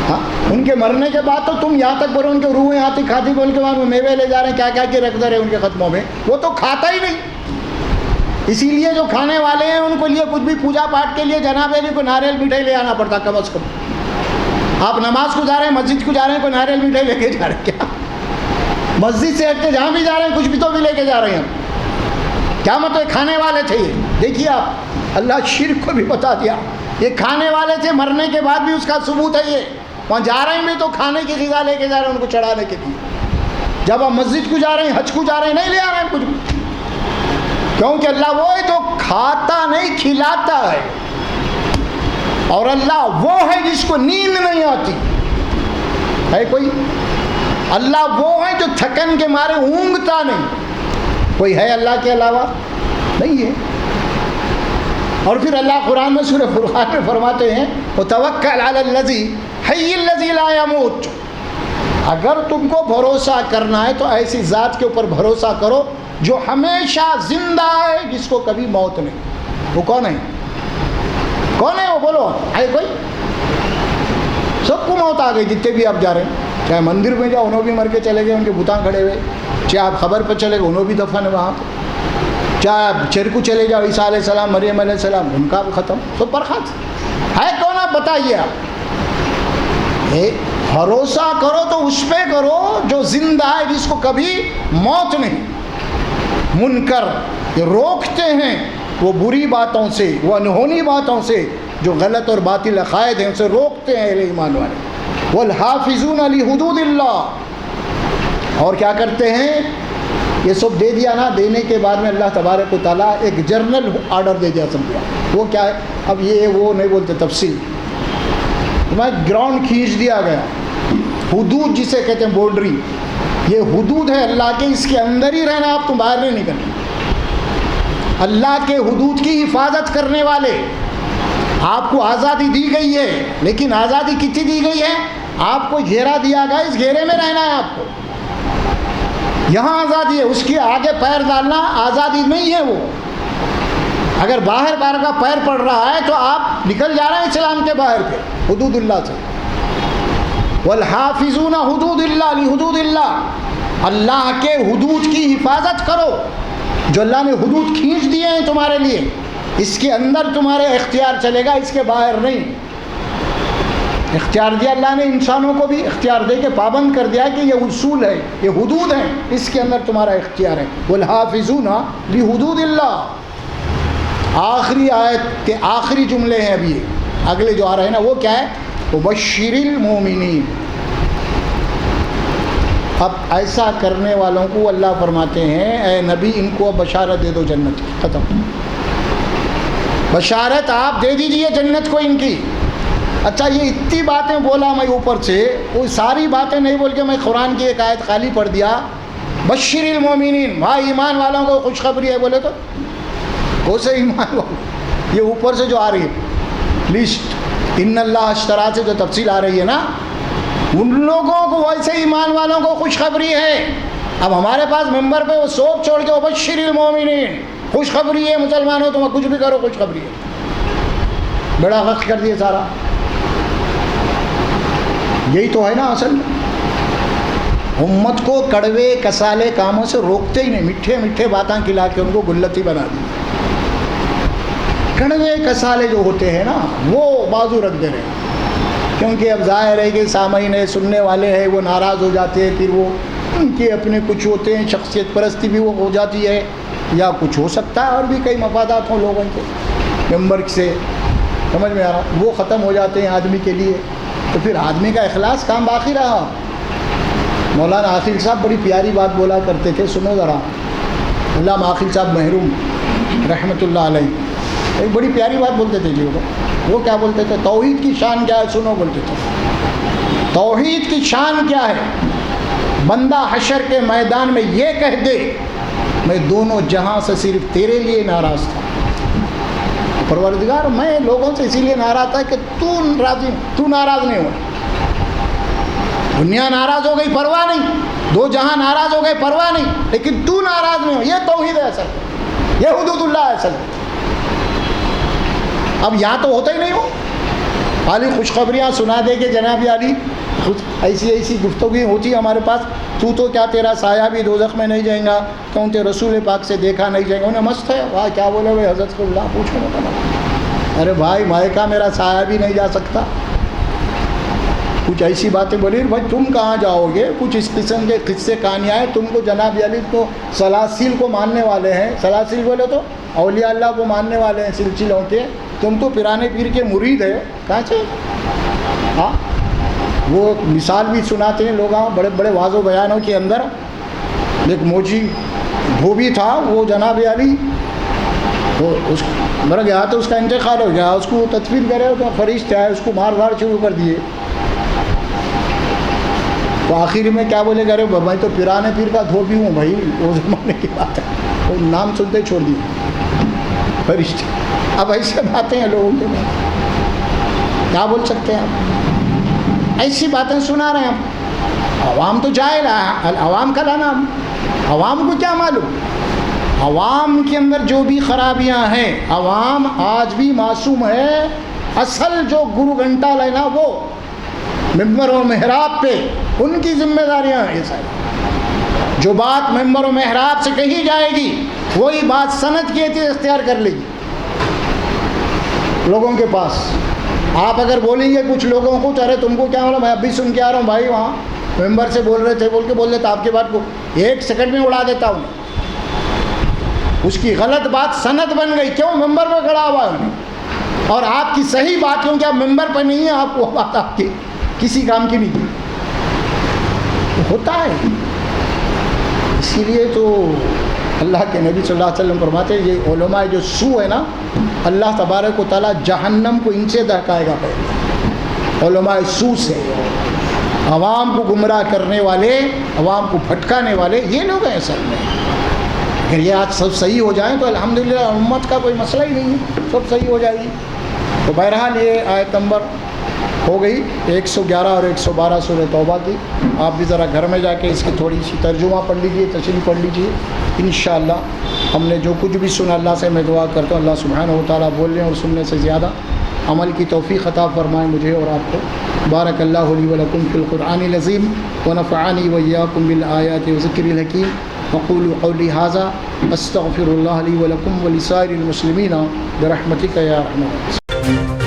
ہاں، ان کے مرنے کے بعد تو تم یہاں تک بولو ان کے روحیں آتی کھاتی، ان کے بعد وہ میوے لے جا رہے ہیں، کیا کیا کہ رکھ دے رہے ہیں ان کے ختموں میں. وہ تو کھاتا ہی نہیں. اسی لیے جو کھانے والے ہیں ان کو لیے کچھ بھی پوجا پاٹ کے لیے جناب علی کو ناریل مٹھائی لے آنا پڑتا کم از کم. آپ نماز کو جا رہے ہیں، مسجد کو جا رہے ہیں، کوئی ناریل مٹھائی لے کے جا رہے ہیں کیا؟ مسجد سے ہٹ کے جہاں بھی جا رہے ہیں کچھ بھی تو بھی لے کے جا رہے ہیں. کیا مطلب کھانے والے تھے یہ؟ دیکھیے آپ، اللہ شرک کو بھی بتا دیا. یہ کھانے والے تھے، مرنے کے بعد بھی اس کا ثبوت ہے. یہ وہاں جا رہے ہیں بھی تو کھانے کی غذا لے کے جا رہے ہیں ان کو چڑھانے کے لیے. جب آپ مسجد کو جا رہے ہیں، حج کو جا رہے ہیں، نہیں لے آ رہے ہیں کچھ بھی، کیونکہ اللہ وہ ہے جو کھاتا نہیں کھلاتا ہے. اور اللہ وہ ہے جس کو نیند نہیں آتی ہے کوئی. اللہ وہ ہے جو تھکن کے مارے اونگتا نہیں. کوئی ہے اللہ کے علاوہ؟ نہیں ہے. اور پھر اللہ قرآن میں سورہ فرقان میں فرماتے ہیں وَتَوَكَّلْ عَلَى الَّذِي حَيِّ الَّذِي لَا يَمُوتُ. اگر تم کو بھروسہ کرنا ہے تو ایسی ذات کے اوپر بھروسہ کرو جو ہمیشہ زندہ ہے، جس کو کبھی موت نہیں. وہ کون ہے؟ کون ہے وہ؟ بولو. ہے کوئی؟ سب کو موت آ گئی جتنے بھی آپ جا رہے ہیں. چاہے مندر میں جاؤ انہوں بھی مر کے چلے گئے، ان کے بتاں کھڑے ہوئے. چاہے آپ خبر پہ چلے گئے انہوں بھی دفن ہے وہاں. چاہے آپ چرکو چلے جاؤ، عیسیٰ علیہ السلام، مریم علیہ السلام، ان کا بھی ختم، سب برخاست. ہے کون آپ بتائیے. آپ بھروسہ کرو تو اس پہ کرو جو زندہ ہے، جس کو کبھی موت نہیں. منکر یہ روکتے ہیں وہ بری باتوں سے، وہ انہونی باتوں سے، جو غلط اور باطل عقائد ہیں اسے روکتے ہیں اہل ایمان والے. والحافظون لحدود اللہ. اور کیا کرتے ہیں؟ یہ سب دے دیا نا، دینے کے بعد میں اللہ تبارک و تعالیٰ ایک جرنل آرڈر دے دیا سمجھا. وہ کیا ہے؟ اب یہ وہ نہیں بولتے تفصیل، گراؤنڈ کھینچ دیا گیا. حدود جسے کہتے ہیں باؤنڈری، یہ حدود ہے اللہ کے، اس کے اندر ہی رہنا، آپ تو باہر نہیں نکلنا. اللہ کے حدود کی حفاظت کرنے والے. آپ کو آزادی دی گئی ہے، لیکن آزادی کتنی دی گئی ہے؟ آپ کو گھیرا دیا گیا، اس گھیرے میں رہنا ہے آپ کو. یہاں آزادی ہے، اس کے آگے پیر ڈالنا آزادی نہیں ہے. وہ اگر باہر کا پیر پڑ رہا ہے تو آپ نکل جا رہے ہیں اسلام کے باہر پہ، حدود اللہ سے. والحافظون حدود اللہ لحدود اللہ. اللہ کے حدود کی حفاظت کرو. جو اللہ نے حدود کھینچ دیے ہیں تمہارے لیے، اس کے اندر تمہارے اختیار چلے گا، اس کے باہر نہیں. اختیار دیا اللہ نے انسانوں کو بھی، اختیار دے کے پابند کر دیا کہ یہ اصول ہے، یہ حدود ہیں، اس کے اندر تمہارا اختیار ہے. والحافظون لحدود اللہ. آخری آیت کے آخری جملے ہیں ابھی اگلے جو آ رہے ہیں نا، وہ کیا ہے؟ وبشر المؤمنین. اب ایسا کرنے والوں کو اللہ فرماتے ہیں اے نبی ان کو بشارت دے دو جنت کی. ختم. بشارت آپ دے دیجئے جنت کو ان کی. اچھا یہ اتنی باتیں بولا میں اوپر سے, وہ ساری باتیں نہیں بول کے میں قرآن کی ایک آیت خالی پڑھ دیا, بشر المومنین, بھائی ایمان والوں کو خوشخبری ہے. بولے تو کون سے ایمان والوں؟ یہ اوپر سے جو آ رہی ہے لسٹ, ان اللہ اشترا سے جو تفصیل آ رہی ہے نا, ان لوگوں کو ویسے ایمان والوں کو خوشخبری ہے. اب ہمارے پاس ممبر پہ وہ سوپ چھوڑ کے بشر المومنین, خوشخبری ہے مسلمانوں, تم کچھ بھی کرو خوشخبری ہے. بڑا وقت کر دیا سارا. یہی تو ہے نا اصل میں. امت کو کڑوے کسالے کاموں سے روکتے ہی نہیں, میٹھے میٹھے باتیں کھلا کے ان کو گلتی بنا دی. کڑوے کسالے جو ہوتے ہیں نا وہ بازو رکھ دے رہے ہیں, کیونکہ اب ظاہر ہے کہ سامعین ہے, سننے والے ہیں, وہ ناراض ہو جاتے ہیں, پھر وہ ان کے اپنے کچھ ہوتے ہیں, شخصیت پرستی بھی وہ ہو جاتی ہے, یا کچھ ہو سکتا ہے اور بھی کئی مفادات ہوں لوگوں کے ممبر سے, سمجھ میں آ رہا, وہ ختم ہو جاتے ہیں آدمی کے لیے. تو پھر آدمی کا اخلاص کام باقی رہا. مولانا عاقل صاحب بڑی پیاری بات بولا کرتے تھے, سنو ذرا. علامہ عاقل صاحب محروم رحمۃ اللہ علیہ ایک بڑی پیاری بات بولتے تھے جی. وہ کیا بولتے تھے؟ توحید کی شان کیا ہے سنو, بولتے تھے. توحید کی شان کیا ہے؟ بندہ حشر کے میدان میں یہ کہہ دے, میں دونوں جہاں سے صرف تیرے لیے ناراض تھا. پروردگار میں لوگوں سے اسی لیے ناراض تھا کہ تو ناراض نہیں ہو. دنیا ناراض ہو گئی پرواہ نہیں, دو جہاں ناراض ہو گئے پرواہ نہیں, لیکن تو ناراض نہیں ہو. یہ توحید ہے اصل, یہ حدود اللہ ہے اصل. اب یہاں تو ہوتا ہی نہیں ہو, خالی خوشخبریاں سنا دے کہ جناب علی ایسی ایسی گفتگو ہوتی ہے ہمارے پاس, تو کیا تیرا سایہ بھی دوزخ میں نہیں جائیں گا, کیوں تے رسول پاک سے دیکھا نہیں جائے گا. انہیں مست ہے, واہ کیا بولے بھائی حضرت کو اللہ پوچھو نا. ارے بھائی مائکہ میرا سایہ بھی نہیں جا سکتا. کچھ ایسی باتیں بولی, بھائی تم کہاں جاؤ گے. کچھ اس قسم کے قصے کہانیاں ہیں. تم کو جناب علی تو سلاسل کو ماننے والے ہیں, سلاسل بولے تو اولیاء اللہ کو ماننے والے ہیں سلسلوں کے. تم تو پیرانے پیر کے مرید ہے. کہاں سے؟ ہاں وہ مثال بھی سناتے ہیں لوگ بڑے بڑے واضح و بیانوں کے اندر. ایک موجی دھوبی تھا, وہ جناب علی وہ اس مر گیا تو اس کا انتقال ہو گیا. اس کو تدفین کرے تو فرشتے آئے, اس کو مار دھاڑ شروع کر دیے. تو آخر میں کیا بولے گا, ارے میں تو پیرانے پیر کا دھوبی ہوں بھائی, وہ زمانے کی بات ہے. وہ نام سنتے چھوڑ دیے فرشتے. اب ایسے باتیں ہیں لوگوں کے میں کیا بول سکتے ہیں آپ؟ ایسی باتیں سنا رہے ہیں ہم. عوام تو جاہل ہے, عوام کا لانا, عوام کو کیا معلوم. عوام کے اندر جو بھی خرابیاں ہیں, عوام آج بھی معصوم ہے. اصل جو گرو گھنٹا لینا وہ ممبر و محراب پہ ان کی ذمہ داریاں ہیں. یہ ساری جو بات ممبر و محراب سے کہی جائے گی وہی بات سند کی اختیار کر لے گی لوگوں کے پاس. آپ اگر بولیں گے کچھ لوگوں کو تو ارے تم کو کیا معلوم, میں ابھی سن کے آ رہا ہوں بھائی وہاں ممبر سے بول رہے تھے, بول دیتا آپ کی بات کو 1 سیکنڈ میں اڑا دیتا ہوں. اس کی غلط بات سند بن گئی, کیوں ممبر پہ کھڑا ہوا ہے انہیں. اور آپ کی صحیح بات کیونکہ آپ ممبر پہ نہیں ہیں, آپ کو بات آپ کی کسی کام کی نہیں تھی. ہوتا ہے. اسی لیے تو اللہ کے نبی صلی اللہ علیہ وسلم فرماتے ہیں یہ علماء جو سو ہے نا, اللہ تبارک و تعالیٰ جہنم کو ان سے دہکائے گا. پہلے علماء سو سے, عوام کو گمراہ کرنے والے, عوام کو بھٹکانے والے یہ لوگ ہیں اصل میں. اگر یہ آج سب صحیح ہو جائیں تو الحمدللہ امت کا کوئی مسئلہ ہی نہیں ہے, سب صحیح ہو جائے گی. تو بہرحال یہ آیت نمبر ہو گئی 111 اور 112 سورہ توبہ کی. آپ بھی ذرا گھر میں جا کے اس کی تھوڑی سی ترجمہ پڑھ لیجئے, تشریح پڑھ لیجئے. انشاءاللہ ہم نے جو کچھ بھی سنا اللہ سے میں دعا کرتا ہوں اللہ سبحانہ و تعالیٰ بولنے اور سننے سے زیادہ عمل کی توفیق عطا فرمائے مجھے اور آپ کو. بارک اللہ لی و لکم فی القرآن العظیم ونفعنی وإیاکم بالآیات وذکر الحکیم. اقول قولی ھذا استغفر اللہ لی و لکم ولسائر المسلمین برحمتک یا ارحم الراحمین.